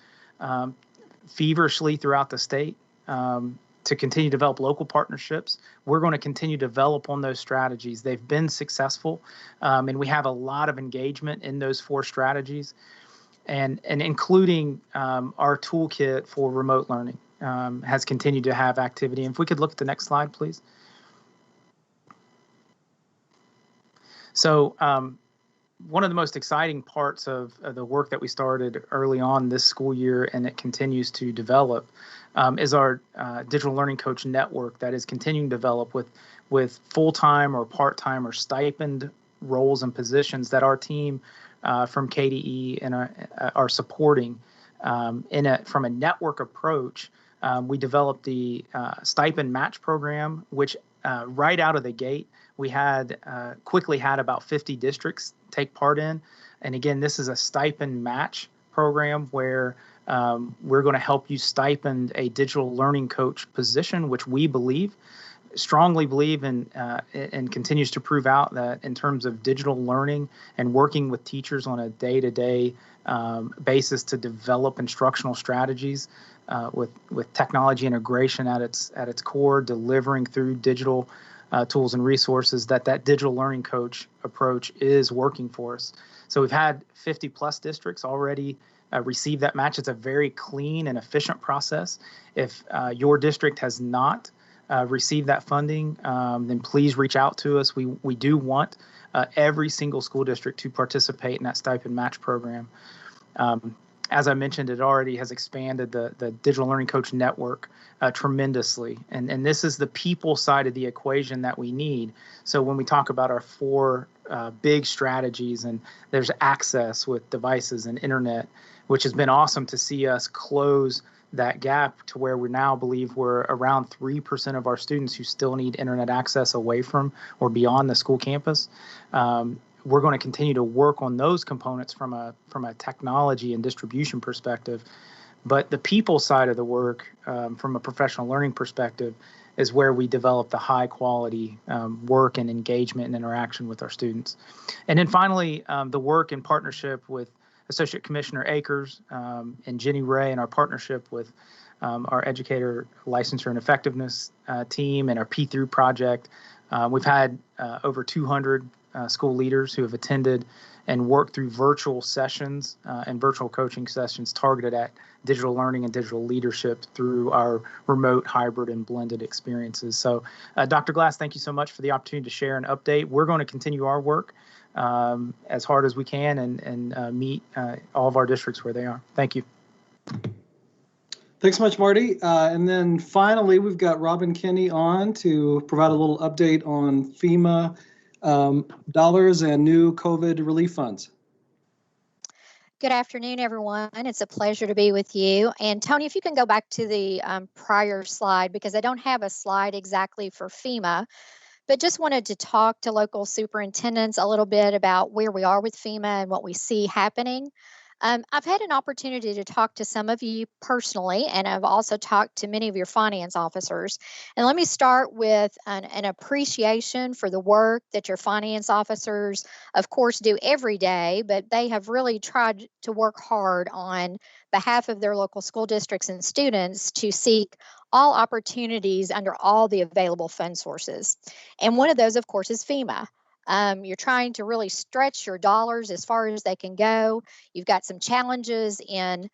feverishly throughout the state to continue to develop local partnerships, we're going to continue to develop on those strategies. They've been successful, and we have a lot of engagement in those 4 strategies, and including our toolkit for remote learning. Has continued to have activity. And if we could look at the next slide, please. So one of the most exciting parts of the work that we started early on this school year, and it continues to develop, is our digital learning coach network that is continuing to develop with full-time or part-time or stipend roles and positions that our team from KDE and are supporting from a network approach. We developed the stipend match program, which right out of the gate, we quickly had about 50 districts take part in. And again, this is a stipend match program where we're going to help you stipend a digital learning coach position, which we strongly believe in, and continues to prove out that in terms of digital learning and working with teachers on a day-to-day basis to develop instructional strategies with technology integration at its core, delivering through digital tools and resources, that digital learning coach approach is working for us. So we've had 50 plus districts already receive that match. It's a very clean and efficient process. If your district has not received that funding, then please reach out to us. We do want every single school district to participate in that stipend match program. As I mentioned, it already has expanded the digital learning coach network tremendously. And this is the people side of the equation that we need. So when we talk about our 4 big strategies, and there's access with devices and internet, which has been awesome to see us close that gap to where we now believe we're around 3% of our students who still need internet access away from or beyond the school campus. We're going to continue to work on those components from a technology and distribution perspective. But the people side of the work, from a professional learning perspective, is where we develop the high quality work and engagement and interaction with our students. And then finally, the work in partnership with Associate Commissioner Akers and Jenny Ray, and our partnership with our educator licensure and effectiveness team and our P-Through project. We've had over 200 school leaders who have attended and worked through virtual sessions and virtual coaching sessions targeted at digital learning and digital leadership through our remote, hybrid, and blended experiences. So, Dr. Glass, thank you so much for the opportunity to share an update. We're going to continue our work as hard as we can and meet all of our districts where they are. Thank you. Thanks so much, Marty. And then finally, we've got Robin Kinney on to provide a little update on FEMA dollars and new COVID relief funds. Good afternoon, everyone. It's a pleasure to be with you. And Tony, if you can go back to the prior slide, because I don't have a slide exactly for FEMA, but just wanted to talk to local superintendents a little bit about where we are with FEMA and what we see happening. I've had an opportunity to talk to some of you personally, and I've also talked to many of your finance officers. And let me start with an appreciation for the work that your finance officers, of course, do every day, but they have really tried to work hard on behalf of their local school districts and students to seek all opportunities under all the available fund sources. And one of those, of course, is FEMA. You're trying to really stretch your dollars as far as they can go. You've got some challenges in,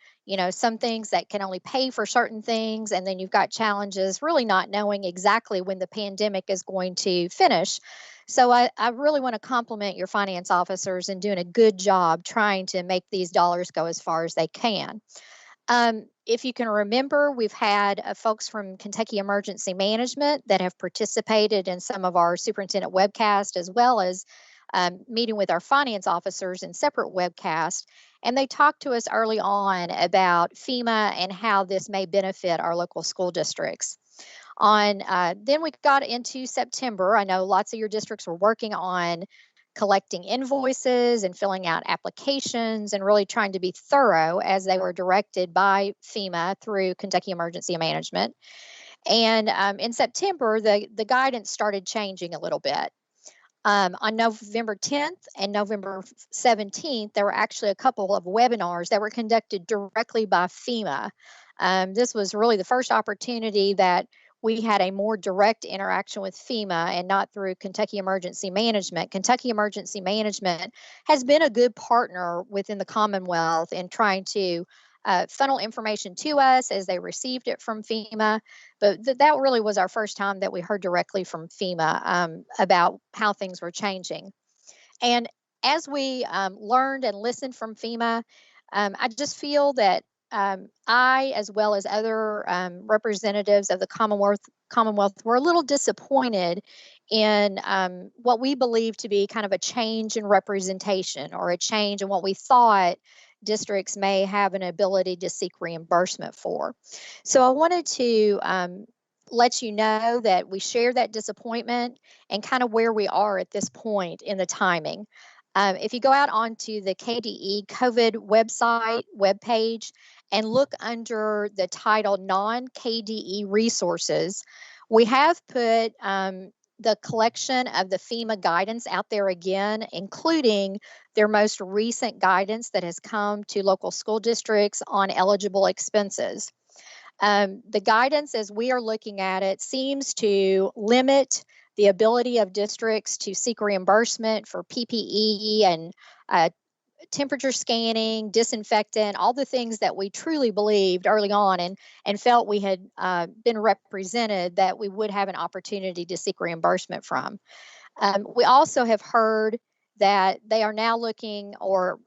some things that can only pay for certain things. And then you've got challenges really not knowing exactly when the pandemic is going to finish. So I really want to compliment your finance officers in doing a good job trying to make these dollars go as far as they can. If you can remember, we've had folks from Kentucky Emergency Management that have participated in some of our superintendent webcast, as well as meeting with our finance officers in separate webcasts. And they talked to us early on about FEMA and how this may benefit our local school districts. Then we got into September. I know lots of your districts were working on collecting invoices and filling out applications and really trying to be thorough as they were directed by FEMA through Kentucky Emergency Management. And in September, the guidance started changing a little bit. On November 10th and November 17th, there were actually a couple of webinars that were conducted directly by FEMA. This was really the first opportunity that we had a more direct interaction with FEMA and not through Kentucky Emergency Management. Kentucky Emergency Management has been a good partner within the Commonwealth in trying to funnel information to us as they received it from FEMA. But that really was our first time that we heard directly from FEMA about how things were changing. And as we learned and listened from FEMA, I just feel that I, as well as other representatives of the Commonwealth, were a little disappointed in what we believe to be kind of a change in representation or a change in what we thought districts may have an ability to seek reimbursement for. So I wanted to let you know that we share that disappointment and kind of where we are at this point in the timing. If you go out onto the KDE COVID webpage and look under the title non-KDE resources, we have put the collection of the FEMA guidance out there again, including their most recent guidance that has come to local school districts on eligible expenses. The guidance, as we are looking at it, seems to limit the ability of districts to seek reimbursement for PPE and temperature scanning, disinfectant, all the things that we truly believed early on and felt we had been represented that we would have an opportunity to seek reimbursement from. We also have heard that they are now looking or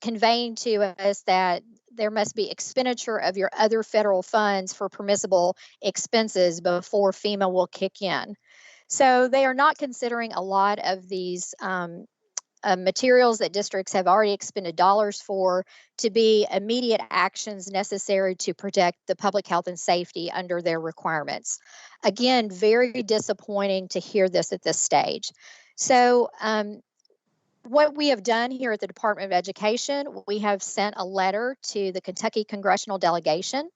conveying to us that there must be expenditure of your other federal funds for permissible expenses before FEMA will kick in. So they are not considering a lot of these materials that districts have already expended dollars for to be immediate actions necessary to protect the public health and safety under their requirements. Again, very disappointing to hear this at this stage. So what we have done here at the Department of Education, we have sent a letter to the Kentucky Congressional Delegation.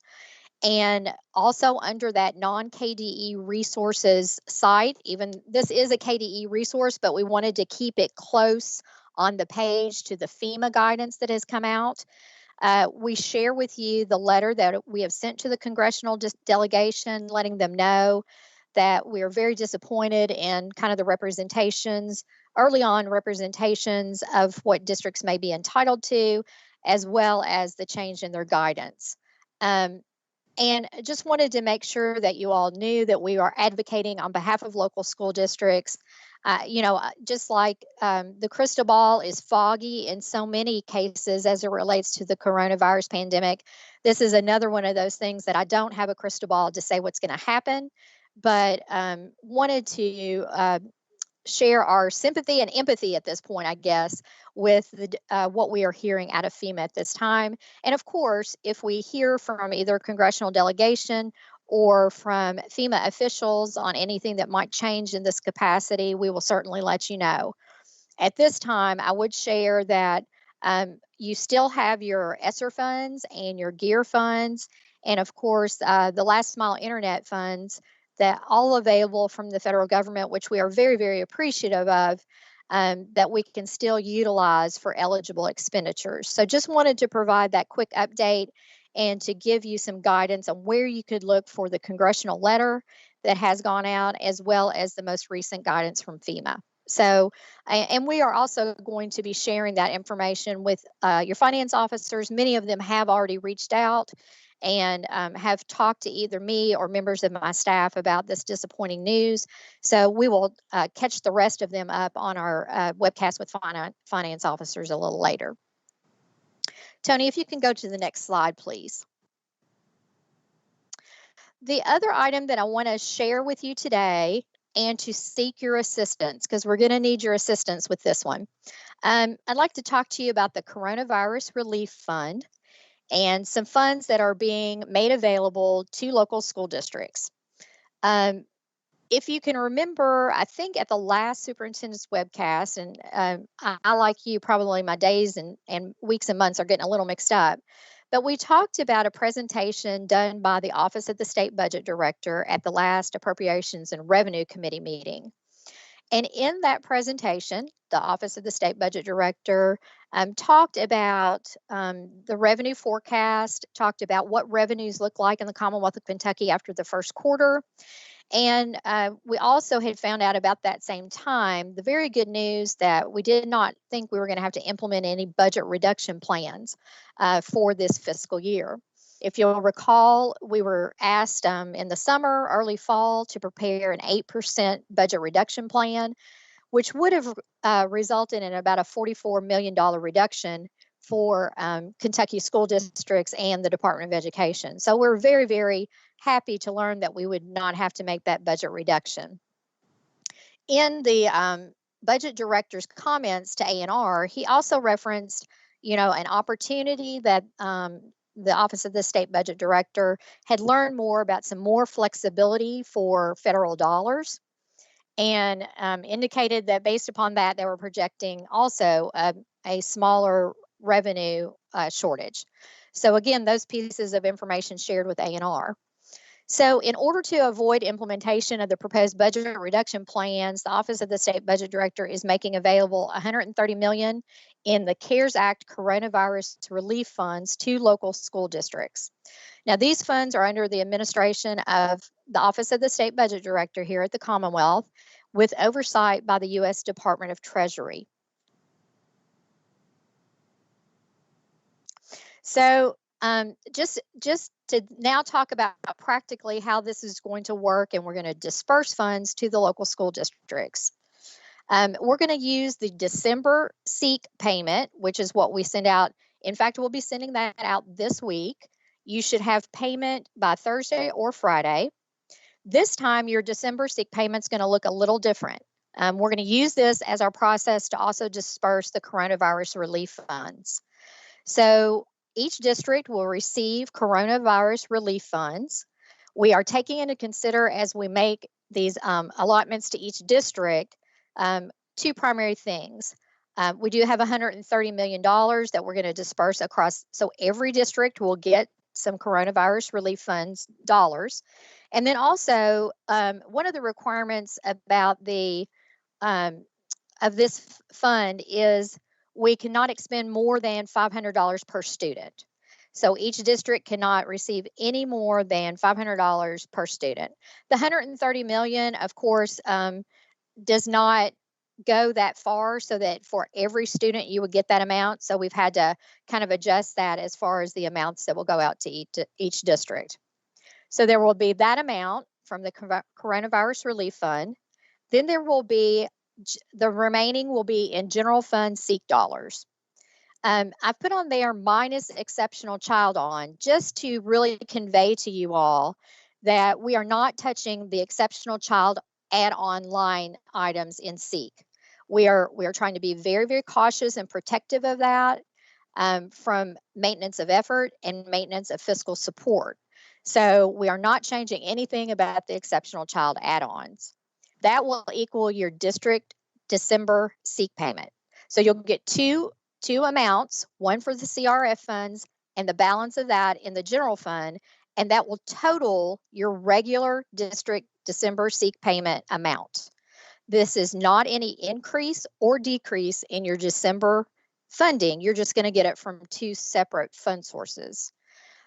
And also under that non-KDE resources site, even this is a KDE resource, but we wanted to keep it close on the page to the FEMA guidance that has come out. We share with you the letter that we have sent to the congressional delegation, letting them know that we are very disappointed in kind of the representations early on representations of what districts may be entitled to, as well as the change in their guidance. And just wanted to make sure that you all knew that we are advocating on behalf of local school districts. Just like the crystal ball is foggy in so many cases as it relates to the coronavirus pandemic, this is another one of those things that I don't have a crystal ball to say what's going to happen, but wanted to share our sympathy and empathy at this point, I guess, with what we are hearing out of FEMA at this time. And of course, if we hear from either congressional delegation or from FEMA officials on anything that might change in this capacity, we will certainly let you know. At this time, I would share that you still have your ESSER funds and your GEAR funds, and of course, the last mile internet funds that all available from the federal government, which we are very, very appreciative of, that we can still utilize for eligible expenditures. So just wanted to provide that quick update and to give you some guidance on where you could look for the congressional letter that has gone out, as well as the most recent guidance from FEMA. So, and we are also going to be sharing that information with your finance officers. Many of them have already reached out and have talked to either me or members of my staff about this disappointing news. So we will catch the rest of them up on our webcast with finance officers a little later. Tony, if you can go to the next slide, please. The other item that I want to share with you today, and to seek your assistance, because we're going to need your assistance with this one. I'd like to talk to you about the Coronavirus Relief Fund and some funds that are being made available to local school districts. If you can remember, I think at the last superintendent's webcast, and I like you, probably my days and weeks and months are getting a little mixed up, but we talked about a presentation done by the Office of the State Budget Director at the last Appropriations and Revenue Committee meeting. And in that presentation, the Office of the State Budget Director talked about the revenue forecast, talked about what revenues look like in the Commonwealth of Kentucky after the first quarter. And we also had found out about that same time the very good news that we did not think we were going to have to implement any budget reduction plans for this fiscal year. If you'll recall, we were asked in the summer, early fall, to prepare an 8% budget reduction plan, which would have resulted in about a $44 million reduction for Kentucky school districts and the Department of Education. So we're very, very happy to learn that we would not have to make that budget reduction. In the budget director's comments to A&R, he also referenced, an opportunity that the Office of the State Budget Director had learned more about some more flexibility for federal dollars, and indicated that based upon that, they were projecting also a smaller revenue shortage. So again, those pieces of information shared with A&R. So in order to avoid implementation of the proposed budget reduction plans, the Office of the State Budget Director is making available $130 million in the CARES Act coronavirus relief funds to local school districts. Now, these funds are under the administration of the Office of the State Budget Director here at the Commonwealth, with oversight by the U.S. Department of Treasury. So just to now talk about practically how this is going to work, and we're going to disperse funds to the local school districts. We're going to use the December SEEK payment, which is what we send out. In fact, we'll be sending that out this week. You should have payment by Thursday or Friday. This time, your December SEEK payment is going to look a little different. We're going to use this as our process to also disperse the coronavirus relief funds. So each district will receive coronavirus relief funds. We are taking into consider, as we make these allotments to each district, two primary things. We do have $130 million that we're going to disperse across, so every district will get some coronavirus relief funds dollars. And then also, one of the requirements about the of this fund is we cannot expend more than $500 per student. So each district cannot receive any more than $500 per student. The $130 million, of course, does not go that far so that for every student you would get that amount. So we've had to kind of adjust that as far as the amounts that will go out to each district. So there will be that amount from the Coronavirus Relief Fund. Then there will be, the remaining will be in general fund SEEK dollars. I've put on there minus exceptional child on, just to really convey to you all that we are not touching the exceptional child add-on line items in SEEK. We are trying to be very, very cautious and protective of that from maintenance of effort and maintenance of fiscal support. So we are not changing anything about the exceptional child add-ons. That will equal your district December SEEK payment. So you'll get two amounts, one for the CRF funds and the balance of that in the general fund, and that will total your regular district December SEEK payment amount. This is not any increase or decrease in your December funding. You're just going to get it from two separate fund sources.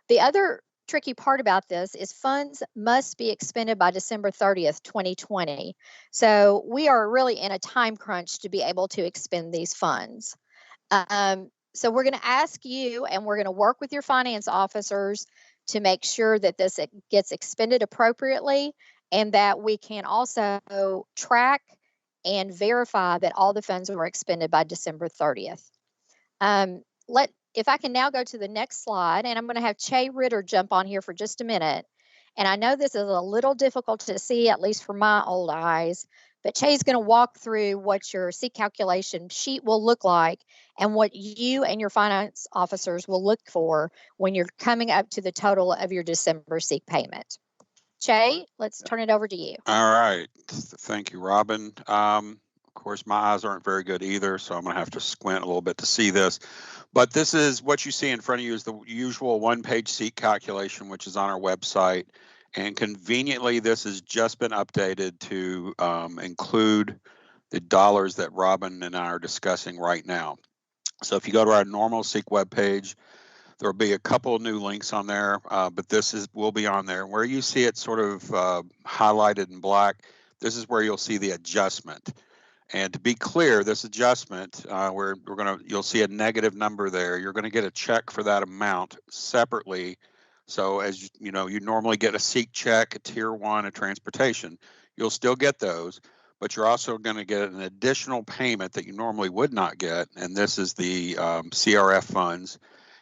The other tricky part about this is funds must be expended by December 30th, 2020. So we are really in a time crunch to be able to expend these funds. So we're going to ask you, and we're going to work with your finance officers to make sure that this gets expended appropriately, and that we can also track and verify that all the funds were expended by December 30th. If I can now go to the next slide, and I'm going to have Che Ritter jump on here for just a minute. And I know this is a little difficult to see, at least for my old eyes, but Che's going to walk through what your SEEK calculation sheet will look like and what you and your finance officers will look for when you're coming up to the total of your December SEEK payment. Che, let's turn it over to you. All right. Thank you, Robin. Of course, my eyes aren't very good either, so I'm going to have to squint a little bit to see this. But this is what you see in front of you is the usual one-page SEEK calculation, which is on our website. And conveniently, this has just been updated to include the dollars that Robin and I are discussing right now. So if you go to our normal SEEK webpage, there will be a couple of new links on there, but this will be on there. Where you see it sort of highlighted in black, this is where you'll see the adjustment. And to be clear, this adjustment, you'll see a negative number there. You're going to get a check for that amount separately. So as you know, you normally get a SEEK check, a Tier 1, a transportation. You'll still get those, but you're also going to get an additional payment that you normally would not get. And this is the CRF funds.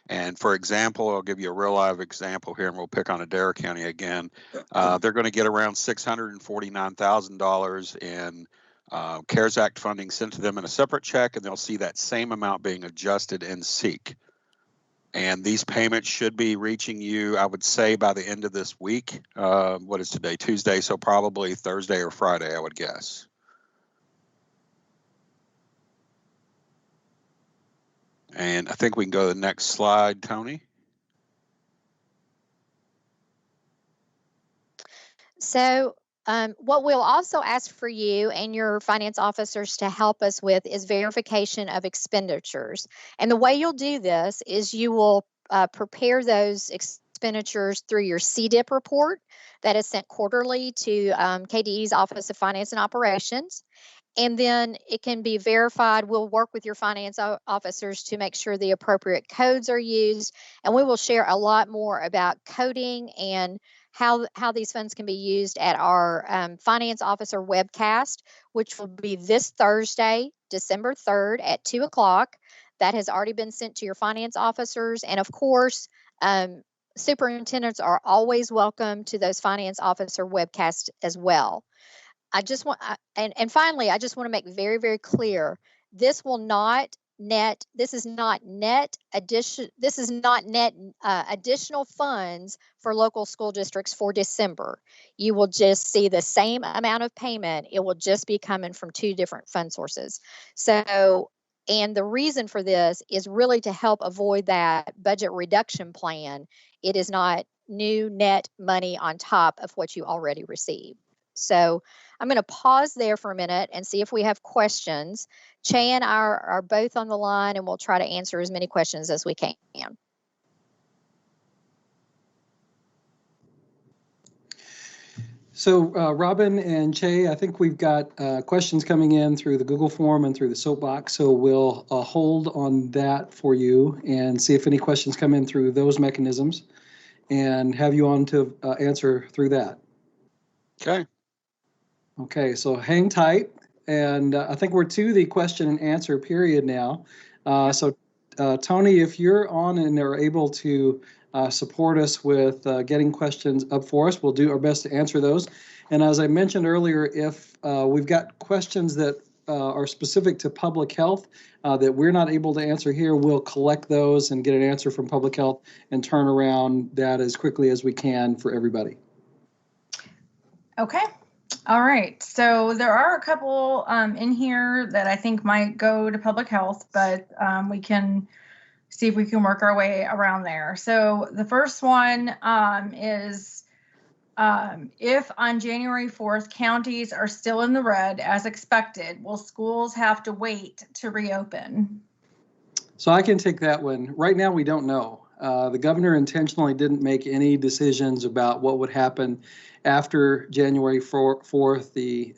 And for example, I'll give you a real live example here, and we'll pick on Adair County again. They're going to get around $649,000 in CARES Act funding sent to them in a separate check, and they'll see that same amount being adjusted in SEEK. And these payments should be reaching you, I would say, by the end of this week. What is today? Tuesday, so probably Thursday or Friday, I would guess. And I think we can go to the next slide, Tony. So what we'll also ask for you and your finance officers to help us with is verification of expenditures. And the way you'll do this is you will prepare those expenditures through your CDIP report that is sent quarterly to KDE's Office of Finance and Operations. And then it can be verified. We'll work with your finance officers to make sure the appropriate codes are used. And we will share a lot more about coding and how these funds can be used at our finance officer webcast, which will be this Thursday, December 3rd at 2 o'clock. That has already been sent to your finance officers. And of course, superintendents are always welcome to those finance officer webcasts as well. I just want, and finally, I just want to make very, very clear, this will not net, this is not net addition, this is not net additional funds for local school districts for December. You will just see the same amount of payment. It will just be coming from two different fund sources. So, and the reason for this is really to help avoid that budget reduction plan. It is not new net money on top of what you already received. So I'm going to pause there for a minute and see if we have questions. Che and I are both on the line, and we'll try to answer as many questions as we can. So Robin and Che, I think we've got questions coming in through the Google form and through the soapbox. So we'll hold on that for you and see if any questions come in through those mechanisms and have you on to answer through that. Okay. Okay, so hang tight. And I think we're to the question and answer period now. So Tony, if you're on and are able to support us with getting questions up for us, we'll do our best to answer those. And as I mentioned earlier, if we've got questions that are specific to public health that we're not able to answer here, we'll collect those and get an answer from public health and turn around that as quickly as we can for everybody. Okay. All right. So there are a couple in here that I think might go to public health, but we can see if we can work our way around there. So the first one is if on January 4th, counties are still in the red as expected, will schools have to wait to reopen? So I can take that one. Right now, we don't know. The governor intentionally didn't make any decisions about what would happen after January 4th. The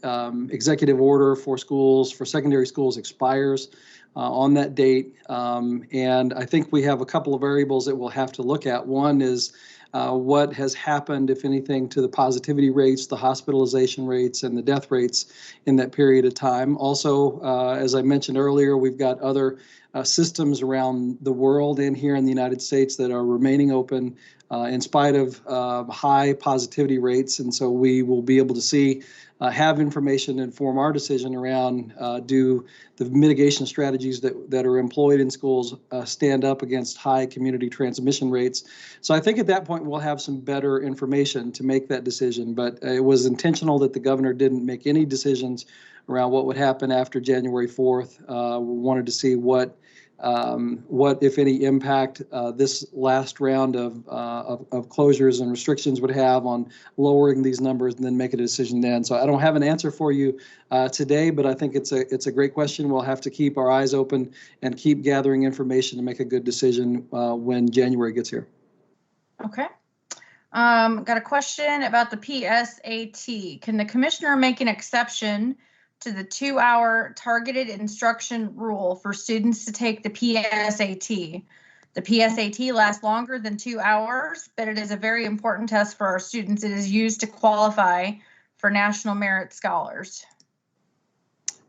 executive order for schools, for secondary schools, expires on that date. And I think we have a couple of variables that we'll have to look at. One is what has happened, if anything, to the positivity rates, the hospitalization rates, and the death rates in that period of time. Also, as I mentioned earlier, we've got other systems around the world and here in the United States that are remaining open in spite of high positivity rates. And so we will be able to see, have information and inform our decision around do the mitigation strategies that are employed in schools stand up against high community transmission rates. So I think at that point we'll have some better information to make that decision. But it was intentional that the governor didn't make any decisions around what would happen after January 4th. We wanted to see what, if any, impact this last round of closures and restrictions would have on lowering these numbers, and then make a decision then. So I don't have an answer for you today, but I think it's a great question. We'll have to keep our eyes open and keep gathering information to make a good decision when January gets here. Okay. Got a question about the PSAT. Can the commissioner make an exception to the 2-hour targeted instruction rule for students to take the PSAT? The PSAT lasts longer than 2 hours, but it is a very important test for our students. It is used to qualify for National Merit Scholars.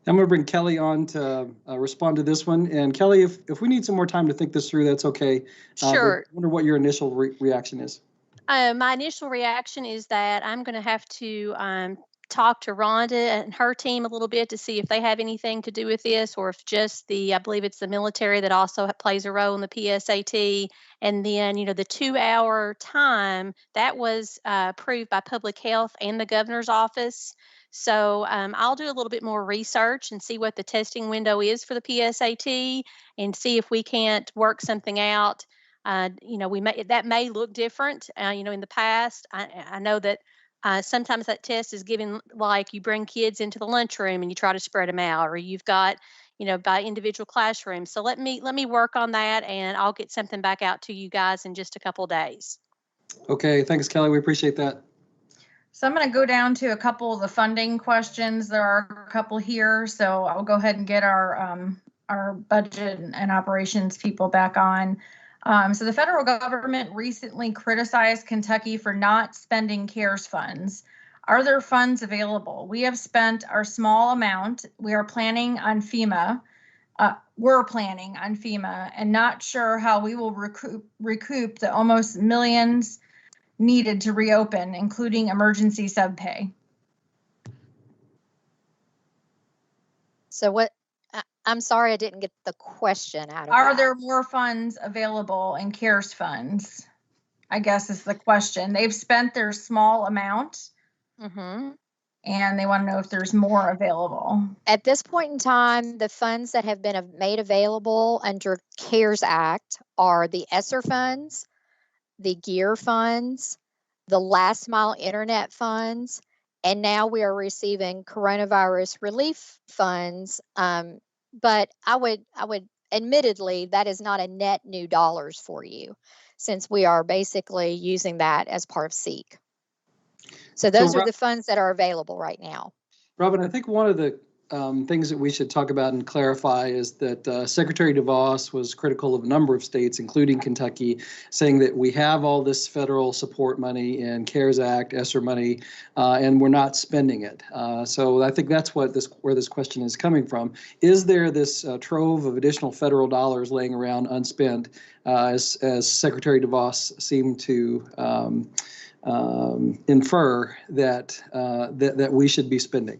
I'm going to bring Kelly on to respond to this one. And Kelly, if we need some more time to think this through, that's okay. Sure. I wonder what your initial reaction is. My initial reaction is that I'm going to have to talk to Rhonda and her team a little bit to see if they have anything to do with this, or if just I believe it's the military that also plays a role in the PSAT. And then, the 2-hour time, that was approved by Public Health and the governor's office. So I'll do a little bit more research and see what the testing window is for the PSAT and see if we can't work something out. That may look different. In the past, I know that sometimes that test is given like you bring kids into the lunchroom and you try to spread them out, or you've got, by individual classrooms. So let me work on that, and I'll get something back out to you guys in just a couple of days. Okay, thanks, Kelly. We appreciate that. So I'm going to go down to a couple of the funding questions. There are a couple here, so I'll go ahead and get our budget and operations people back on. So the federal government recently criticized Kentucky for not spending CARES funds. Are there funds available? We have spent our small amount. We are planning on FEMA. We're planning on FEMA and not sure how we will recoup the almost millions needed to reopen, including emergency subpay. So what? I'm sorry, I didn't get the question out of Are that. there more funds available in CARES funds? I guess is the question. They've spent their small amount, and they want to know if there's more available. At this point in time, the funds that have been made available under CARES Act are the ESSER funds, the GEAR funds, the last mile internet funds, and now we are receiving coronavirus relief funds. But I would admittedly, that is not a net new dollars for you, since we are basically using that as part of SEEK. So those So, are the funds that are available right now. Robin, I think one of the things that we should talk about and clarify is that Secretary DeVos was critical of a number of states, including Kentucky, saying that we have all this federal support money and CARES Act, ESSER money, and we're not spending it. So I think that's where this question is coming from. Is there this trove of additional federal dollars laying around unspent, as Secretary DeVos seemed to infer that we should be spending?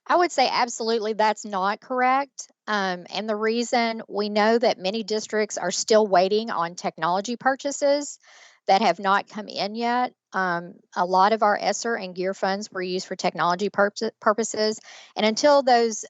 I would say absolutely that's not correct. And the reason, we know that many districts are still waiting on technology purchases that have not come in yet. A lot of our ESSER and GEAR funds were used for technology purposes. And until those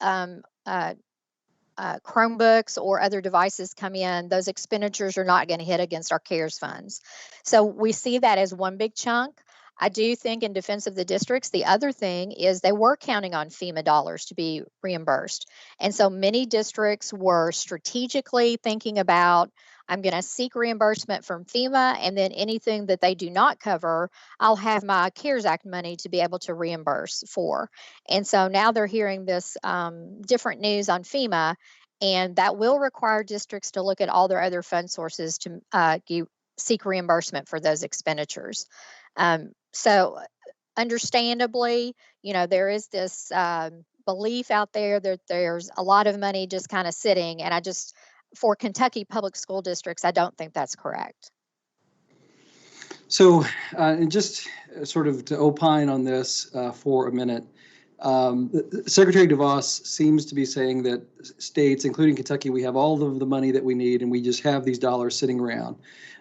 Chromebooks or other devices come in, those expenditures are not going to hit against our CARES funds. So we see that as one big chunk. I do think, in defense of the districts, the other thing is they were counting on FEMA dollars to be reimbursed. And so many districts were strategically thinking about, I'm going to seek reimbursement from FEMA, and then anything that they do not cover, I'll have my CARES Act money to be able to reimburse for. And so now they're hearing this different news on FEMA, and that will require districts to look at all their other fund sources to seek reimbursement for those expenditures. So understandably, there is this belief out there that there's a lot of money just kind of sitting, and for Kentucky public school districts, I don't think that's correct. So, and just sort of to opine on this for a minute, Secretary DeVos seems to be saying that states, including Kentucky, we have all of the money that we need, and we just have these dollars sitting around.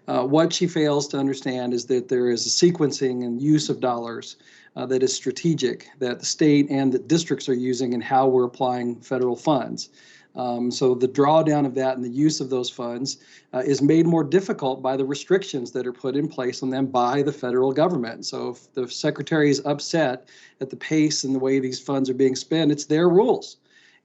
What she fails to understand is that there is a sequencing and use of dollars that is strategic, that the state and the districts are using in how we're applying federal funds. So the drawdown of that and the use of those funds is made more difficult by the restrictions that are put in place on them by the federal government. So if the secretary is upset at the pace and the way these funds are being spent, it's their rules.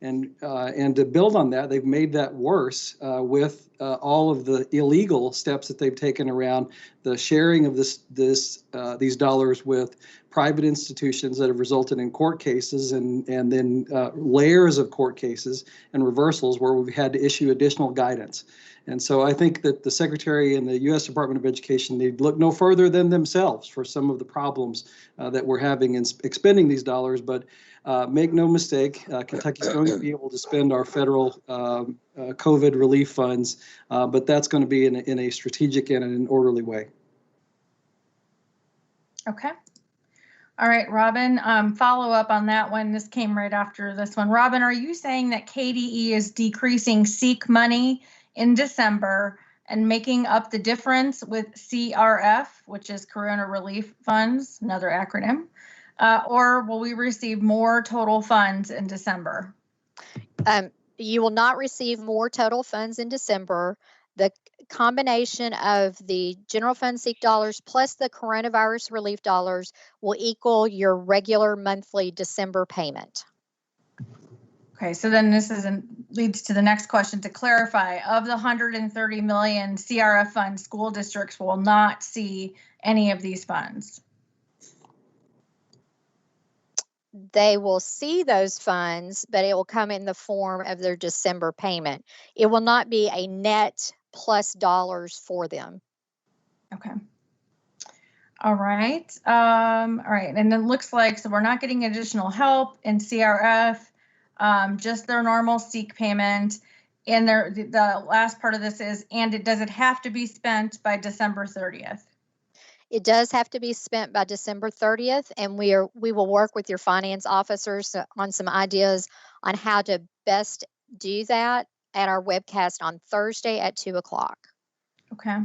And to build on that, they've made that worse with all of the illegal steps that they've taken around the sharing of these dollars with private institutions that have resulted in court cases and then layers of court cases and reversals where we've had to issue additional guidance. And so I think that the Secretary and the U.S. Department of Education need to look no further than themselves for some of the problems that we're having in expending these dollars. But make no mistake, Kentucky's going to be able to spend our federal COVID relief funds, but that's going to be in a strategic and an orderly way. Okay. All right, Robin, follow up on that one. This came right after this one. Robin, are you saying that KDE is decreasing SEEK money in December and making up the difference with CRF, which is Corona Relief Funds, another acronym, or will we receive more total funds in December? You will not receive more total funds in December. The combination of the general fund SEEK dollars plus the coronavirus relief dollars will equal your regular monthly December payment. Okay, so then this leads to the next question. To clarify, of the 130 million CRF funds, school districts will not see any of these funds. They will see those funds, but it will come in the form of their December payment. It will not be a net plus dollars for them. Okay. All right. All right. And it looks like, so we're not getting additional help in CRF, just their normal SEEK payment. And the last part of this is, does it have to be spent by December 30th? It does have to be spent by December 30th, and we will work with your finance officers on some ideas on how to best do that at our webcast on Thursday at 2:00. Okay.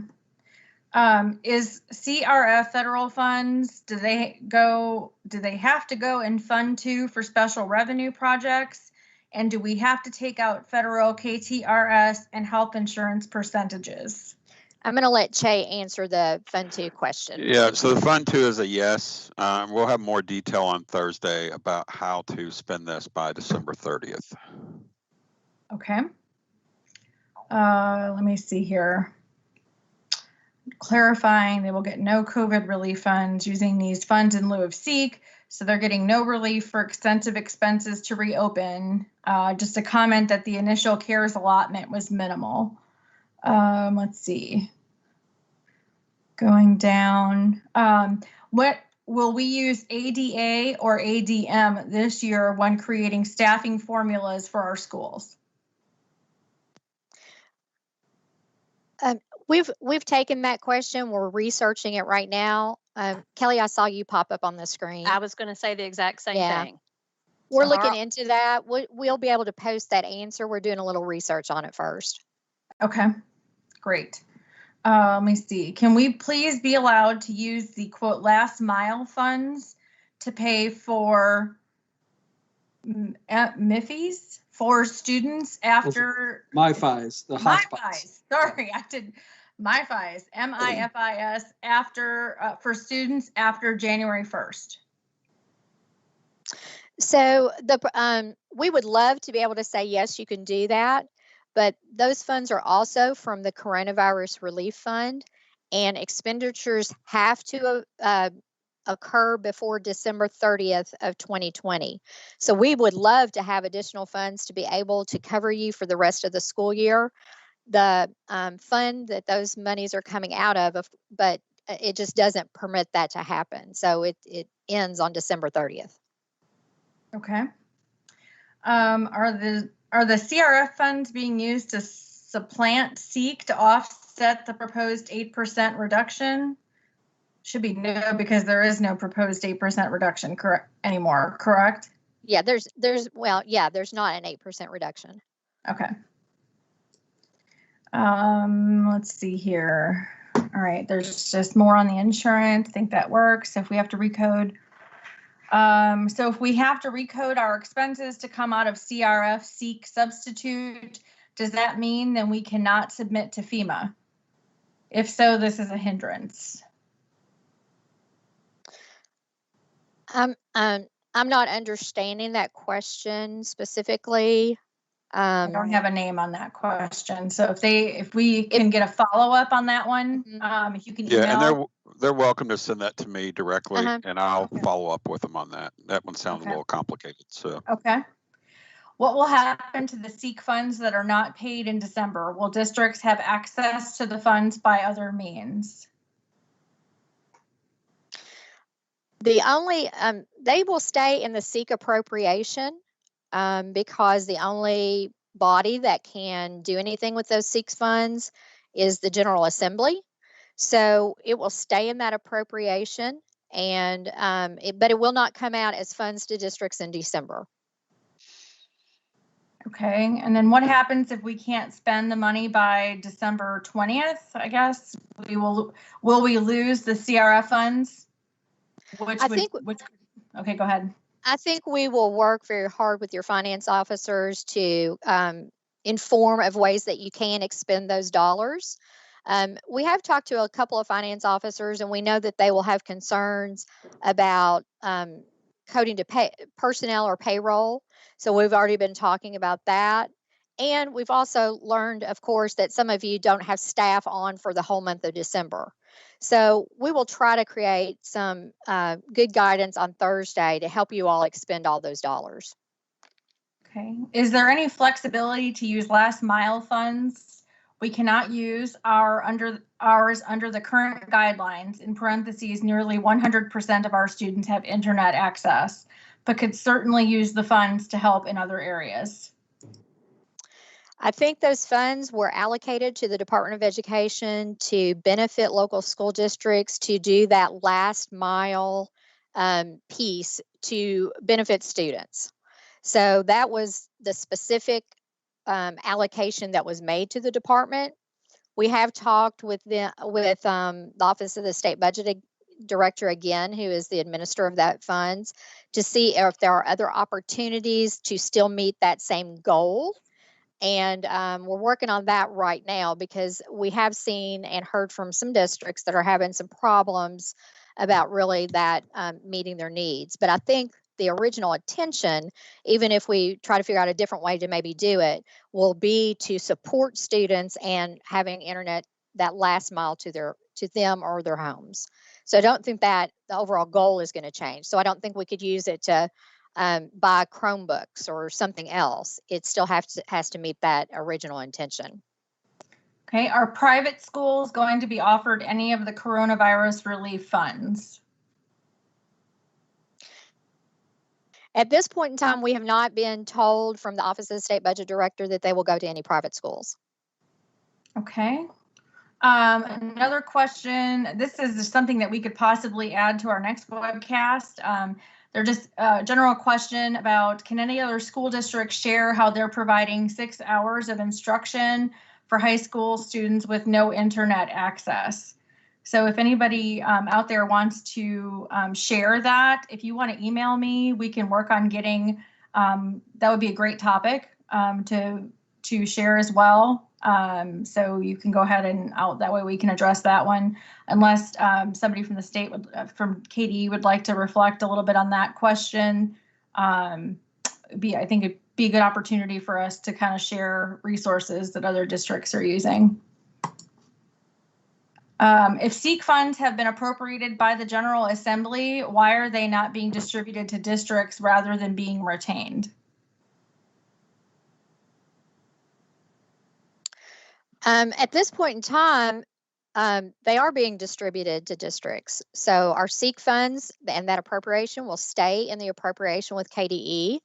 Is CRF federal funds, do they have to go in Fund 2 for special revenue projects? And do we have to take out federal KTRS and health insurance percentages? I'm going to let Che answer the Fund 2 question. Yeah, so the Fund 2 is a yes. We'll have more detail on Thursday about how to spend this by December 30th. Okay. Let me see here. clarifying they will get no COVID relief funds using these funds in lieu of SEEK. So they're getting no relief for extensive expenses to reopen. Just a comment that the initial CARES allotment was minimal. Let's see. Going down. What will we use ADA or ADM this year when creating staffing formulas for our schools? We've taken that question. We're researching it right now. Kelly, I saw you pop up on the screen. I was going to say the exact same thing. We're So looking into that. We'll be able to post that answer. We're doing a little research on it first. Okay, great. Let me see. Can we please be allowed to use the quote last mile funds to pay for MIFIs for students after MiFis, the hotspots. MiFis. Sorry, I did MiFis. MIFIS after for students after January 1st. So we would love to be able to say, yes, you can do that. But those funds are also from the Coronavirus Relief Fund, and expenditures have to occur before December 30th of 2020. So we would love to have additional funds to be able to cover you for the rest of the school year. The fund that those monies are coming out of, but it just doesn't permit that to happen. So it ends on December 30th. Okay. Are the CRF funds being used to supplant SEEK to offset the proposed 8% reduction? Should be no, because there is no proposed 8% reduction anymore, correct? Yeah, there's not an 8% reduction. Okay. Let's see here. All right, there's just more on the insurance. I think that works. If we have to recode. So if we have to recode our expenses to come out of CRF SEEK substitute, does that mean then we cannot submit to FEMA? If so, this is a hindrance. I'm not understanding that question specifically. I don't have a name on that question. So if we can get a follow-up on that one, if you can email. Yeah, and they're welcome to send that to me directly, and I'll follow up with them on that. That one sounds a little complicated, so. Okay. What will happen to the SEEK funds that are not paid in December? Will districts have access to the funds by other means? The only, they will stay in the SEEK appropriation because the only body that can do anything with those SEEK funds is the General Assembly. So it will stay in that appropriation, and but it will not come out as funds to districts in December. Okay, and then what happens if we can't spend the money by December 20th? I guess will we lose the CRF funds? Okay, go ahead. I think we will work very hard with your finance officers to inform of ways that you can expend those dollars. We have talked to a couple of finance officers, and we know that they will have concerns about coding to pay personnel or payroll. So we've already been talking about that. And we've also learned, of course, that some of you don't have staff on for the whole month of December. So we will try to create some good guidance on Thursday to help you all expend all those dollars. Okay. Is there any flexibility to use last mile funds? We cannot use ours under the current guidelines. In parentheses, nearly 100% of our students have internet access, but could certainly use the funds to help in other areas. I think those funds were allocated to the Department of Education to benefit local school districts to do that last mile piece to benefit students. So that was the specific allocation that was made to the department. We have talked with the Office of the State Budget Director again, who is the administrator of that funds, to see if there are other opportunities to still meet that same goal. And we're working on that right now because we have seen and heard from some districts that are having some problems about really that meeting their needs. But I think the original intention, even if we try to figure out a different way to maybe do it, will be to support students and having internet that last mile to to them or their homes. So I don't think that the overall goal is going to change. So I don't think we could use it to buy Chromebooks or something else. It still has to meet that original intention. Okay, are private schools going to be offered any of the coronavirus relief funds? At this point in time, we have not been told from the Office of the State Budget Director that they will go to any private schools. Okay. Another question, this is something that we could possibly add to our next webcast. They're just a general question about, can any other school districts share how they're providing 6 hours of instruction for high school students with no internet access? So if anybody out there wants to share that, if you want to email me, we can work on getting, that would be a great topic to share as well. So you can go ahead and that way we can address that one, unless somebody from the state from KDE would like to reflect a little bit on that question. I think it'd be a good opportunity for us to kind of share resources that other districts are using. If SEEK funds have been appropriated by the General Assembly, why are they not being distributed to districts rather than being retained? At this point in time, they are being distributed to districts. So our SEEK funds and that appropriation will stay in the appropriation with KDE.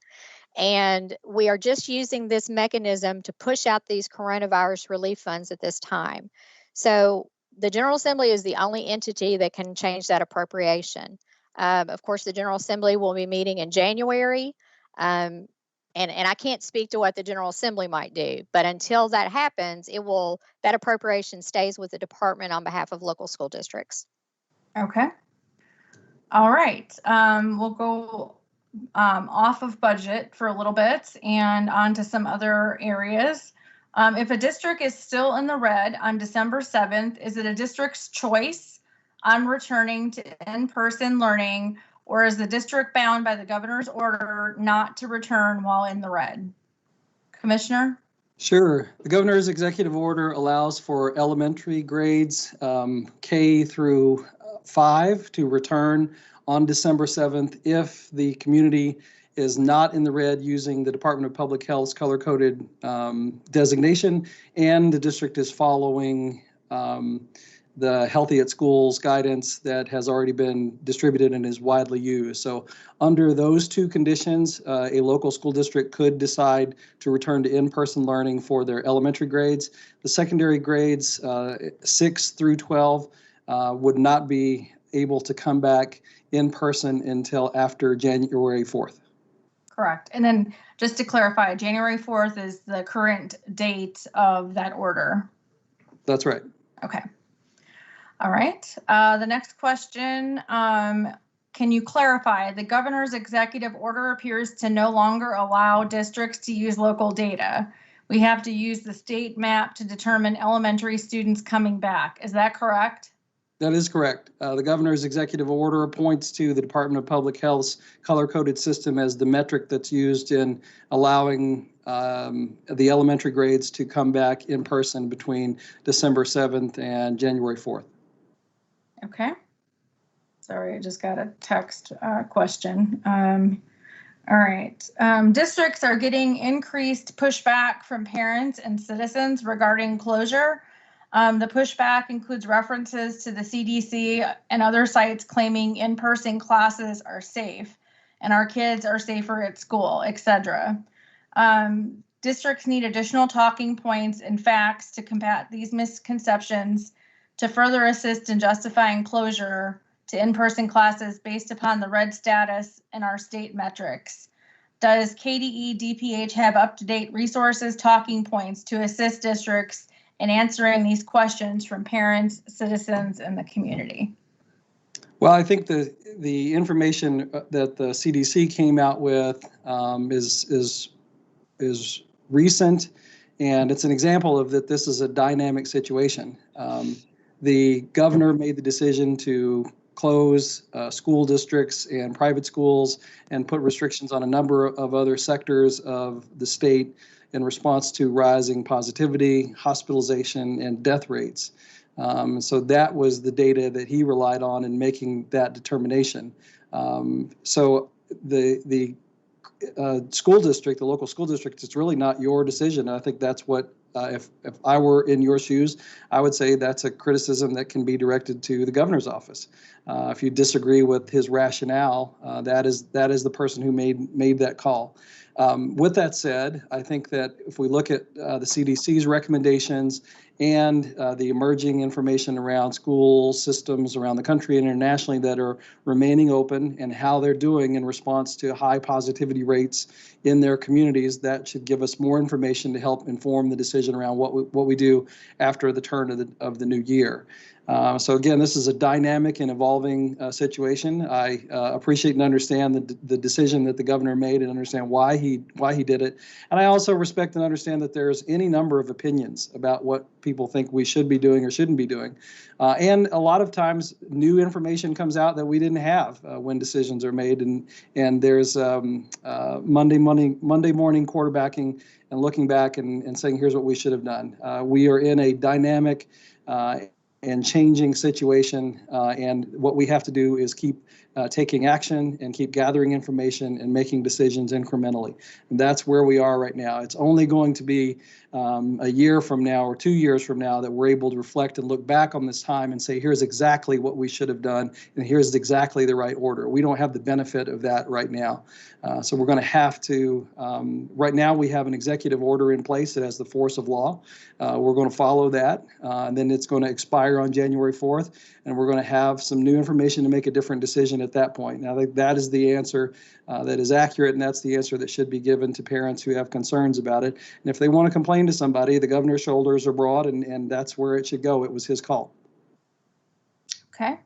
And we are just using this mechanism to push out these coronavirus relief funds at this time. So the General Assembly is the only entity that can change that appropriation. Of course, the General Assembly will be meeting in January. And I can't speak to what the General Assembly might do, but until that happens, that appropriation stays with the department on behalf of local school districts. Okay. All right. We'll go off of budget for a little bit and on to some other areas. If a district is still in the red on December 7th, is it a district's choice on returning to in-person learning, or is the district bound by the governor's order not to return while in the red? Commissioner? Sure. The governor's executive order allows for elementary grades K through 5 to return on December 7th if the community is not in the red using the Department of Public Health's color-coded designation, and the district is following the Healthy at Schools guidance that has already been distributed and is widely used. So under those two conditions, a local school district could decide to return to in-person learning for their elementary grades. The secondary grades, 6 through 12, would not be able to come back in person until after January 4th. Correct. And then just to clarify, January 4th is the current date of that order. That's right. Okay. All right. The next question, can you clarify, the governor's executive order appears to no longer allow districts to use local data. We have to use the state map to determine elementary students coming back. Is that correct? That is correct. The governor's executive order points to the Department of Public Health's color-coded system as the metric that's used in allowing the elementary grades to come back in person between December 7th and January 4th. Okay. Sorry, I just got a text question. All right. Districts are getting increased pushback from parents and citizens regarding closure. The pushback includes references to the CDC and other sites claiming in-person classes are safe and our kids are safer at school, etc. Districts need additional talking points and facts to combat these misconceptions to further assist in justifying closure to in-person classes based upon the red status and our state metrics. Does KDE DPH have up-to-date resources, talking points to assist districts in answering these questions from parents, citizens, and the community? Well, I think the information that the CDC came out with is recent, and it's an example of that this is a dynamic situation. The governor made the decision to close school districts and private schools and put restrictions on a number of other sectors of the state in response to rising positivity, hospitalization, and death rates. So that was the data that he relied on in making that determination. So the school district, the local school district, it's really not your decision. I think that's what, if I were in your shoes, I would say that's a criticism that can be directed to the governor's office. If you disagree with his rationale, that is the person who made that call. With that said, I think that if we look at the CDC's recommendations and the emerging information around school systems around the country and internationally that are remaining open and how they're doing in response to high positivity rates in their communities, that should give us more information to help inform the decision around what we do after the turn of the new year. So again, this is a dynamic and evolving situation. I appreciate and understand the decision that the governor made and understand why he did it. And I also respect and understand that there's any number of opinions about what people think we should be doing or shouldn't be doing. And a lot of times new information comes out that we didn't have when decisions are made. And there's Monday morning quarterbacking and looking back and saying, here's what we should have done. We are in a dynamic and changing situation, and what we have to do is keep taking action and keep gathering information and making decisions incrementally. And that's where we are right now. It's only going to be a year from now or 2 years from now that we're able to reflect and look back on this time and say, here's exactly what we should have done, and here's exactly the right order. We don't have the benefit of that right now. So we're going to have to, right now we have an executive order in place that has the force of law. We're going to follow that, and then it's going to expire on January 4th, and we're going to have some new information to make a different decision at that point. Now, that is the answer that is accurate, and that's the answer that should be given to parents who have concerns about it. And if they want to complain to somebody, the governor's shoulders are broad, and that's where it should go. It was his call. Okay.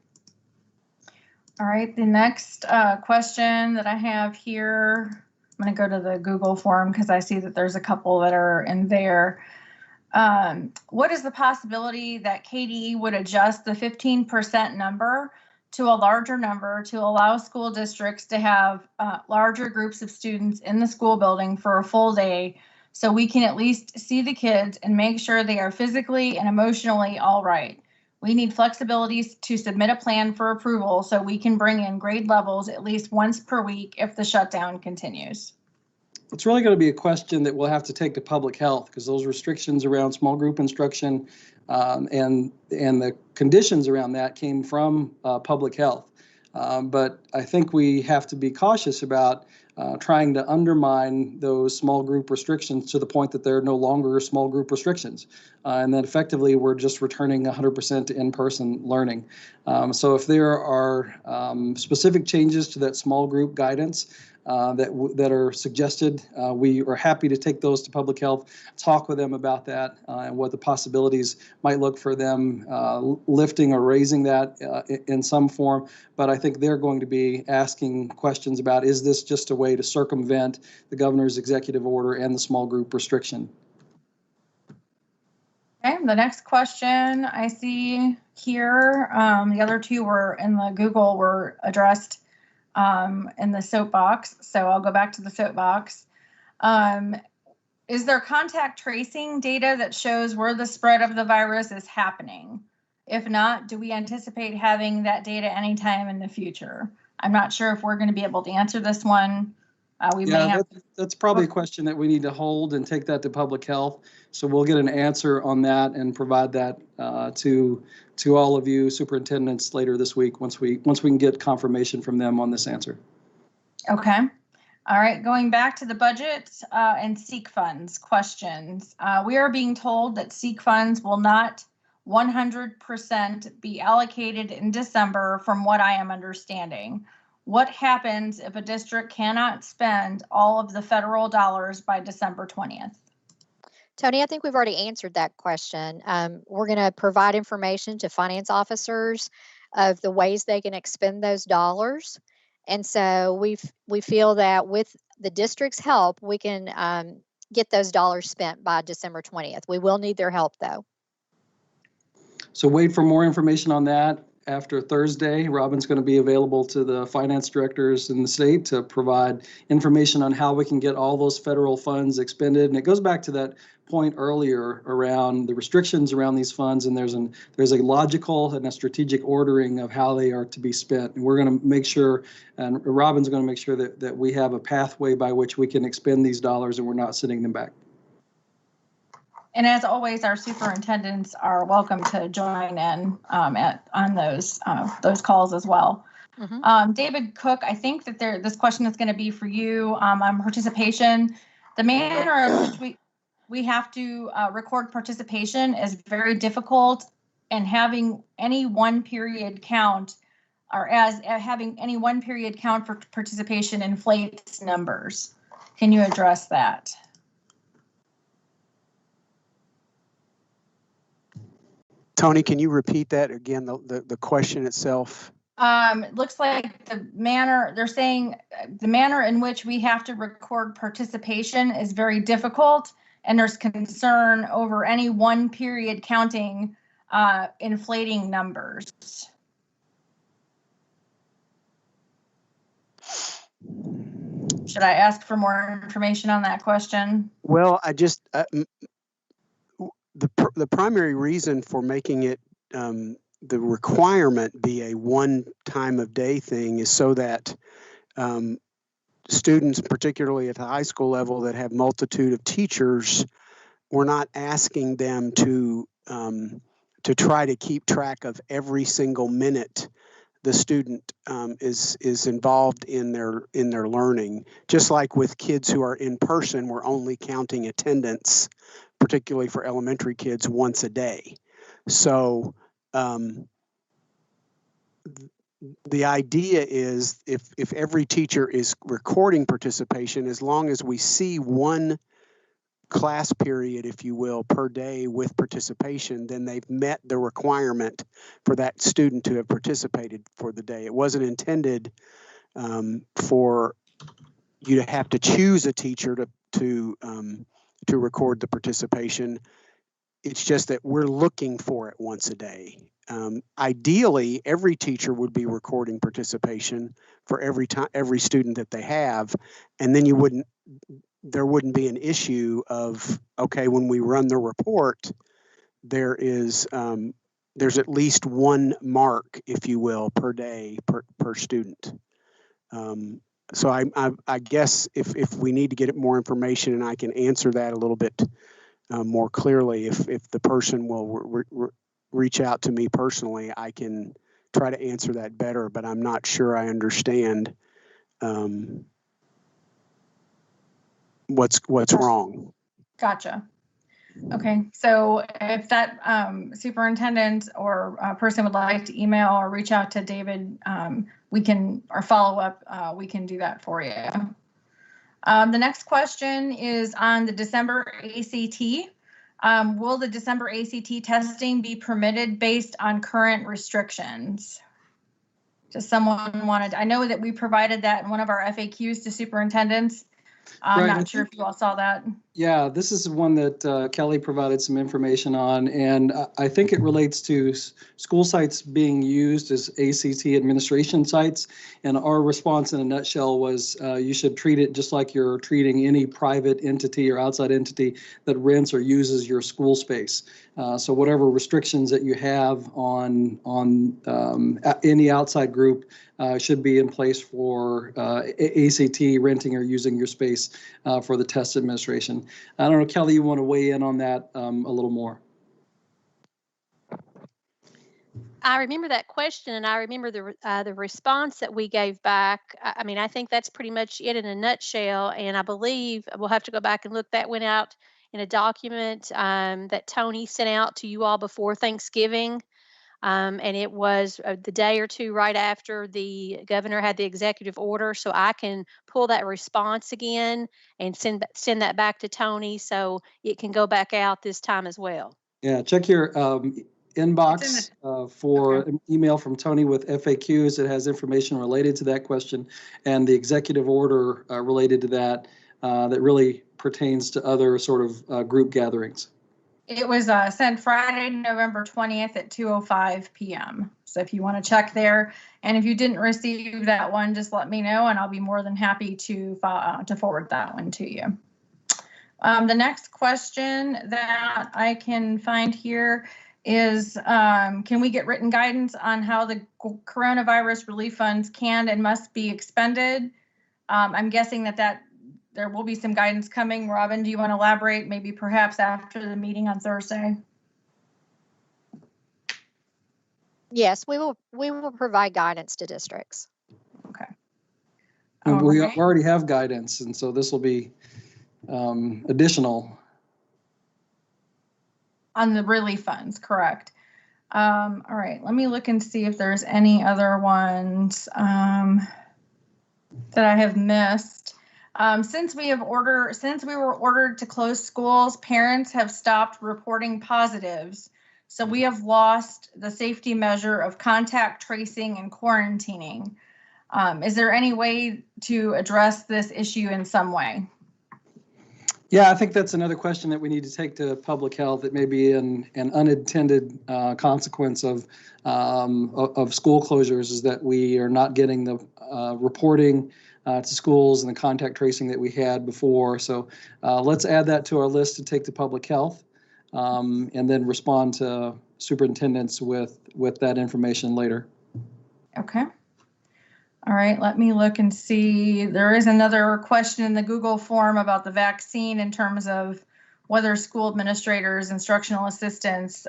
All right, the next question that I have here, I'm going to go to the Google form because I see that there's a couple that are in there. What is the possibility that KDE would adjust the 15% number to a larger number to allow school districts to have larger groups of students in the school building for a full day so we can at least see the kids and make sure they are physically and emotionally all right? We need flexibilities to submit a plan for approval so we can bring in grade levels at least once per week if the shutdown continues. It's really going to be a question that we'll have to take to public health, because those restrictions around small group instruction and the conditions around that came from public health. But I think we have to be cautious about trying to undermine those small group restrictions to the point that they're no longer small group restrictions. And then effectively, we're just returning 100% to in-person learning. So if there are specific changes to that small group guidance that are suggested, we are happy to take those to public health, talk with them about that and what the possibilities might look for them lifting or raising that in some form. But I think they're going to be asking questions about, is this just a way to circumvent the governor's executive order and the small group restriction? Okay, the next question I see here, the other two were in the Google were addressed in the soapbox. So I'll go back to the soapbox. Is there contact tracing data that shows where the spread of the virus is happening? If not, do we anticipate having that data anytime in the future? I'm not sure if we're going to be able to answer this one. That's probably a question that we need to hold and take that to public health. So we'll get an answer on that and provide that to all of you superintendents later this week once we can get confirmation from them on this answer. Okay. All right. Going back to the budget and SEEK funds questions. We are being told that SEEK funds will not 100% be allocated in December from what I am understanding. What happens if a district cannot spend all of the federal dollars by December 20th? Tony, I think we've already answered that question. We're going to provide information to finance officers of the ways they can expend those dollars. And so we feel that with the district's help, we can get those dollars spent by December 20th. We will need their help, though. So wait for more information on that. after Thursday, Robin's going to be available to the finance directors in the state to provide information on how we can get all those federal funds expended. And it goes back to that point earlier around the restrictions around these funds, and there's a logical and a strategic ordering of how they are to be spent. And we're going to make sure, and Robin's going to make sure that we have a pathway by which we can expend these dollars and we're not sending them back. And as always, our superintendents are welcome to join in on those calls as well. Mm-hmm. David Cook, I think that this question is going to be for you on participation. The manner in which we have to record participation is very difficult, and having any one period count, or as having any one period count for participation inflates numbers. Can you address that? Tony, can you repeat that again, the question itself? It looks like they're saying the manner in which we have to record participation is very difficult, and there's concern over any one period counting inflating numbers. Should I ask for more information on that question? Well, I just, the primary reason for making it the requirement be a one time of day thing is so that students, particularly at the high school level that have multitude of teachers, we're not asking them to try to keep track of every single minute the student is involved in their learning. Just like with kids who are in person, we're only counting attendance, particularly for elementary kids, once a day. So the idea is if every teacher is recording participation, as long as we see one class period, if you will, per day with participation, then they've met the requirement for that student to have participated for the day. It wasn't intended for you to have to choose a teacher to record the participation. It's just that we're looking for it once a day. Ideally, every teacher would be recording participation for every student that they have, and then there wouldn't be an issue of, okay, when we run the report, there's at least one mark, if you will, per day per student. So I guess if we need to get more information, and I can answer that a little bit more clearly, if the person will reach out to me personally, I can try to answer that better, but I'm not sure I understand what's wrong. Gotcha. Okay, so if that superintendent or person would like to email or reach out to David, we can, or follow up, we can do that for you. The next question is on the December ACT. Will the December ACT testing be permitted based on current restrictions? Does someone want to, I know that we provided that in one of our FAQs to superintendents. I'm not sure if you all saw that. Yeah, this is one that Kelly provided some information on, and I think it relates to school sites being used as ACT administration sites. And our response in a nutshell was you should treat it just like you're treating any private entity or outside entity that rents or uses your school space. So whatever restrictions that you have on any outside group should be in place for ACT renting or using your space for the test administration. I don't know, Kelly, you want to weigh in on that a little more? I remember that question, and I remember the response that we gave back. I mean, I think that's pretty much it in a nutshell, and I believe we'll have to go back and look. That went out in a document that Tony sent out to you all before Thanksgiving. And it was the day or two right after the governor had the executive order. So I can pull that response again and send that back to Tony so it can go back out this time as well. Yeah, check your inbox for an email from Tony with FAQs. It has information related to that question and the executive order related to that that really pertains to other sort of group gatherings. It was sent Friday, November 20th at 2:05 p.m. So if you want to check there, and if you didn't receive that one, just let me know, and I'll be more than happy to forward that one to you. The next question that I can find here is, can we get written guidance on how the coronavirus relief funds can and must be expended? I'm guessing that there will be some guidance coming. Robin, do you want to elaborate, maybe perhaps after the meeting on Thursday? Yes, we will provide guidance to districts. Okay. And we Alright. already have guidance, and so this will be additional. On the relief funds, correct. All right, let me look and see if there's any other ones that I have missed. Since we were ordered to close schools, parents have stopped reporting positives. So we have lost the safety measure of contact tracing and quarantining. Is there any way to address this issue in some way? Yeah, I think that's another question that we need to take to public health. It may be an unintended consequence of school closures, is that we are not getting the reporting to schools and the contact tracing that we had before. So let's add that to our list to take to public health, and then respond to superintendents with that information later. Okay. All right, let me look and see. There is another question in the Google form about the vaccine in terms of whether school administrators, instructional assistants,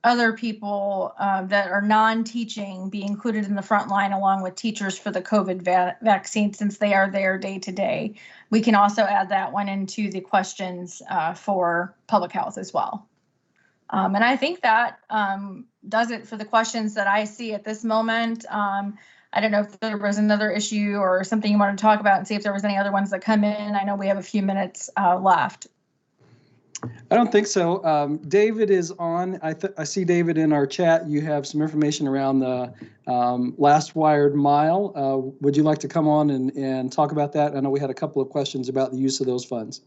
other people that are non-teaching be included in the front line along with teachers for the COVID vaccine, since they are there day to day. We can also add that one into the questions for public health as well. And I think that does it for the questions that I see at this moment. I don't know if there was another issue or something you want to talk about, and see if there was any other ones that come in. I know we have a few minutes left. I don't think so. David is on. I see David in our chat. You have some information around the last wired mile. Would you like to come on and talk about that? I know we had a couple of questions about the use of those funds.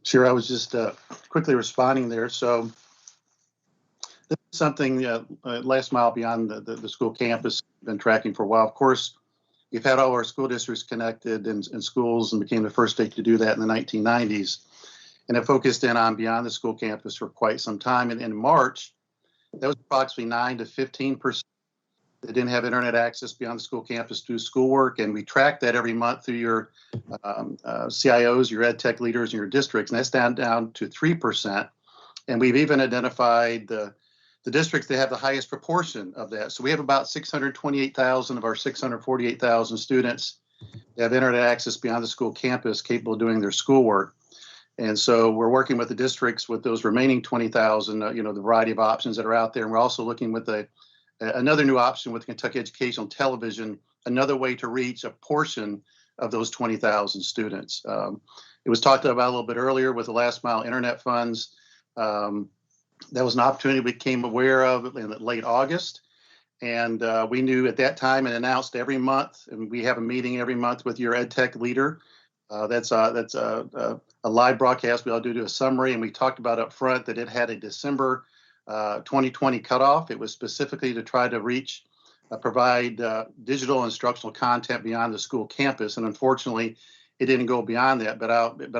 Sure, I was just quickly responding there. So this is something last mile beyond the school campus been tracking for a while. Of course, we've had all our school districts connected in schools and became the first state to do that in the 1990s. And it focused in on beyond the school campus for quite some time. And in March, that was approximately 9 to 15% that didn't have internet access beyond the school campus to do schoolwork. And we track that every month through your CIOs, your ed tech leaders, and your districts. And that's down to 3%. And we've even identified the districts that have the highest proportion of that. So we have about 628,000 of our 648,000 students that have internet access beyond the school campus capable of doing their schoolwork. And so we're working with the districts with those remaining 20,000, the variety of options that are out there. And we're also looking with another new option with Kentucky Educational Television, another way to reach a portion of those 20,000 students. It was talked about a little bit earlier with the last mile internet funds. That was an opportunity we became aware of in late August. And we knew at that time and announced every month, and we have a meeting every month with your ed tech leader. That's a live broadcast. We all do a summary, and we talked about up front that it had a December 2020 cutoff. It was specifically to try to reach, provide digital instructional content beyond the school campus. And unfortunately, it didn't go beyond that. But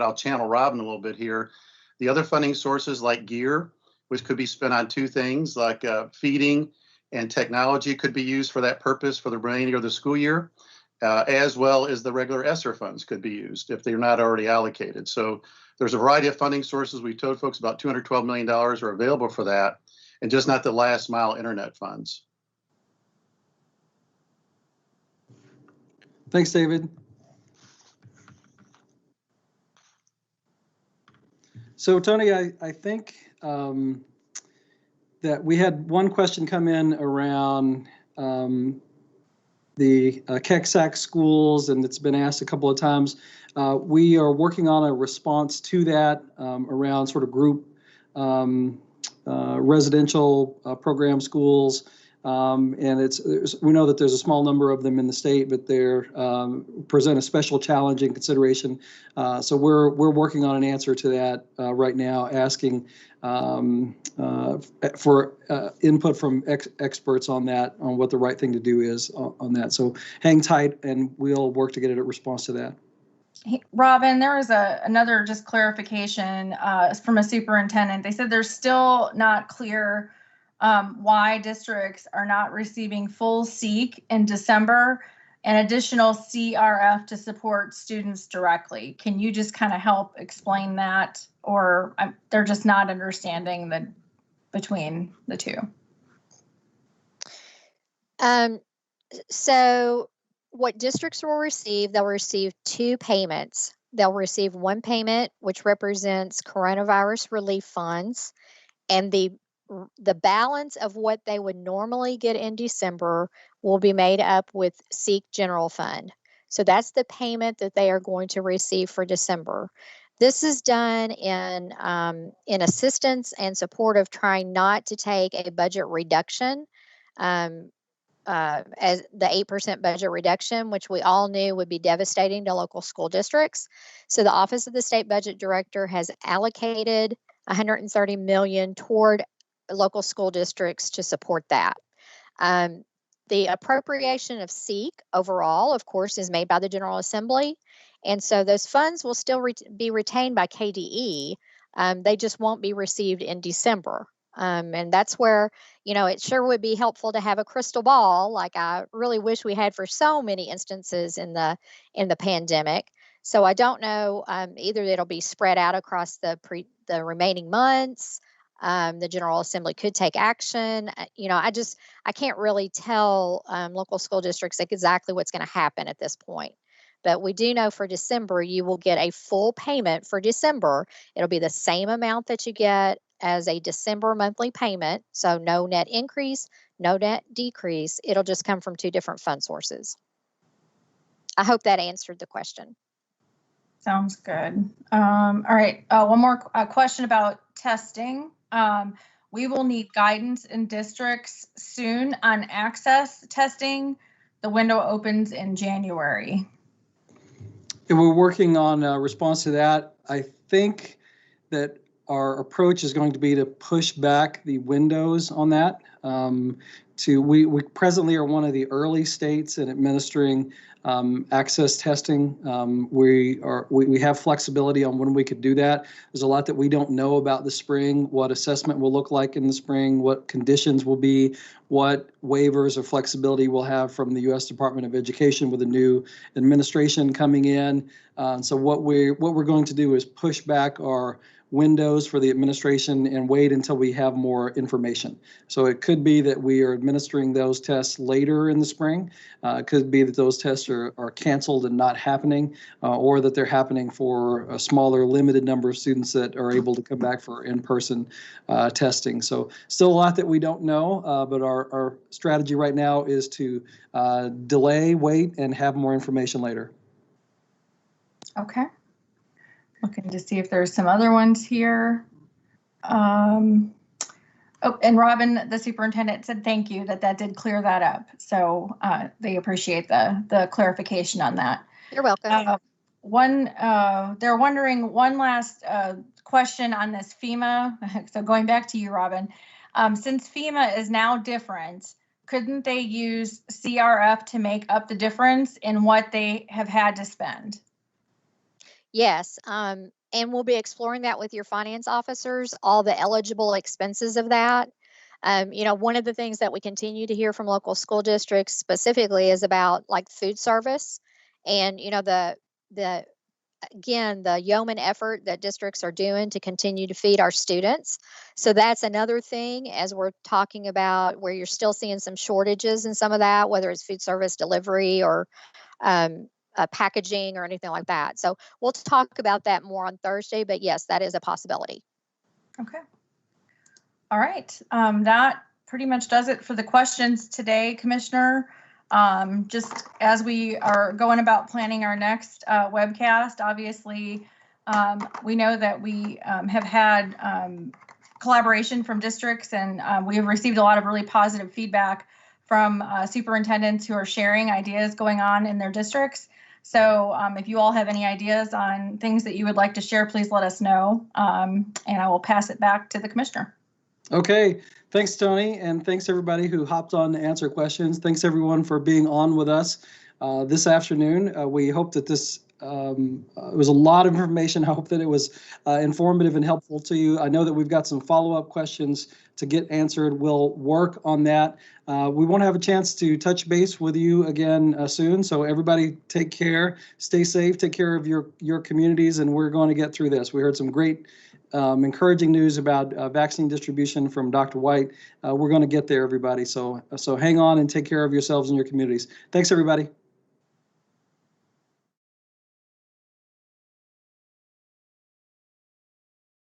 I'll channel Robin a little bit here. The other funding sources like gear, which could be spent on two things, like feeding and technology, could be used for that purpose for the remainder of the school year, as well as the regular ESSER funds could be used if they're not already allocated. So there's a variety of funding sources. We told folks about $212 million are available for that, and just not the last mile internet funds. Thanks, David. So Tony, I think that we had one question come in around the KECSAC schools, and it's been asked a couple of times. We are working on a response to that around sort of group residential program schools. And we know that there's a small number of them in the state, but they're present a special challenge in consideration. So we're working on an answer to that right now, asking for input from experts on that, on what the right thing to do is on that. So hang tight, and we'll work to get a response to that. Hey, Robin, there was another just clarification from a superintendent. They said they're still not clear why districts are not receiving full SEEK in December and additional CRF to support students directly. Can you just kind of help explain that, or they're just not understanding the between the two? So what districts will receive, they'll receive 2 payments. They'll receive one payment, which represents coronavirus relief funds, and the balance of what they would normally get in December will be made up with SEEK General Fund. So that's the payment that they are going to receive for December. This is done in assistance and support of trying not to take a budget reduction, as the 8% budget reduction, which we all knew would be devastating to local school districts. So the Office of the State Budget Director has allocated $130 million toward local school districts to support that. The appropriation of SEEK overall, of course, is made by the General Assembly. And so those funds will still be retained by KDE. They just won't be received in December. And that's where, it sure would be helpful to have a crystal ball, like I really wish we had for so many instances in the pandemic. So I don't know, either it'll be spread out across the remaining months. The General Assembly could take action. I can't really tell local school districts exactly what's going to happen at this point. But we do know for December, you will get a full payment for December. It'll be the same amount that you get as a December monthly payment. So no net increase, no net decrease. It'll just come from 2 different fund sources. I hope that answered the question. Sounds good. All right. One more question about testing. We will need guidance in districts soon on access testing. The window opens in January. And we're working on a response to that. I think that our approach is going to be to push back the windows on that. We presently are one of the early states in administering access testing. We have flexibility on when we could do that. There's a lot that we don't know about the spring, what assessment will look like in the spring, what conditions will be, what waivers or flexibility we'll have from the U.S. Department of Education with a new administration coming in. So what we're going to do is push back our windows for the administration and wait until we have more information. So it could be that we are administering those tests later in the spring. It could be that those tests are canceled and not happening, or that they're happening for a smaller, limited number of students that are able to come back for in-person testing. So still a lot that we don't know, but our strategy right now is to delay, wait, and have more information later. Okay. Looking to see if there's some other ones here. Oh, and Robin, the superintendent, said thank you that did clear that up. So they appreciate the clarification on that. You're welcome. They're wondering one last question on this FEMA. So going back to you, Robin, since FEMA is now different, couldn't they use CRF to make up the difference in what they have had to spend? Yes, and we'll be exploring that with your finance officers, all the eligible expenses of that. One of the things that we continue to hear from local school districts specifically is about like food service and, the yeoman effort that districts are doing to continue to feed our students. So that's another thing as we're talking about where you're still seeing some shortages in some of that, whether it's food service delivery or packaging or anything like that. So we'll talk about that more on Thursday, but yes, that is a possibility. Okay. All right. That pretty much does it for the questions today, Commissioner. Just as we are going about planning our next webcast, obviously, we know that we have had collaboration from districts, and we have received a lot of really positive feedback from superintendents who are sharing ideas going on in their districts. So if you all have any ideas on things that you would like to share, please let us know, and I will pass it back to the commissioner. Okay, thanks, Tony, and thanks everybody who hopped on to answer questions. Thanks everyone for being on with us this afternoon. We hope that this it was a lot of information. I hope that it was informative and helpful to you. I know that we've got some follow-up questions to get answered. We'll work on that. We want to have a chance to touch base with you again soon. So everybody take care, stay safe, take care of your communities, and we're going to get through this. We heard some great encouraging news about vaccine distribution from Dr. White. We're going to get there, everybody. So hang on and take care of yourselves and your communities. Thanks, everybody.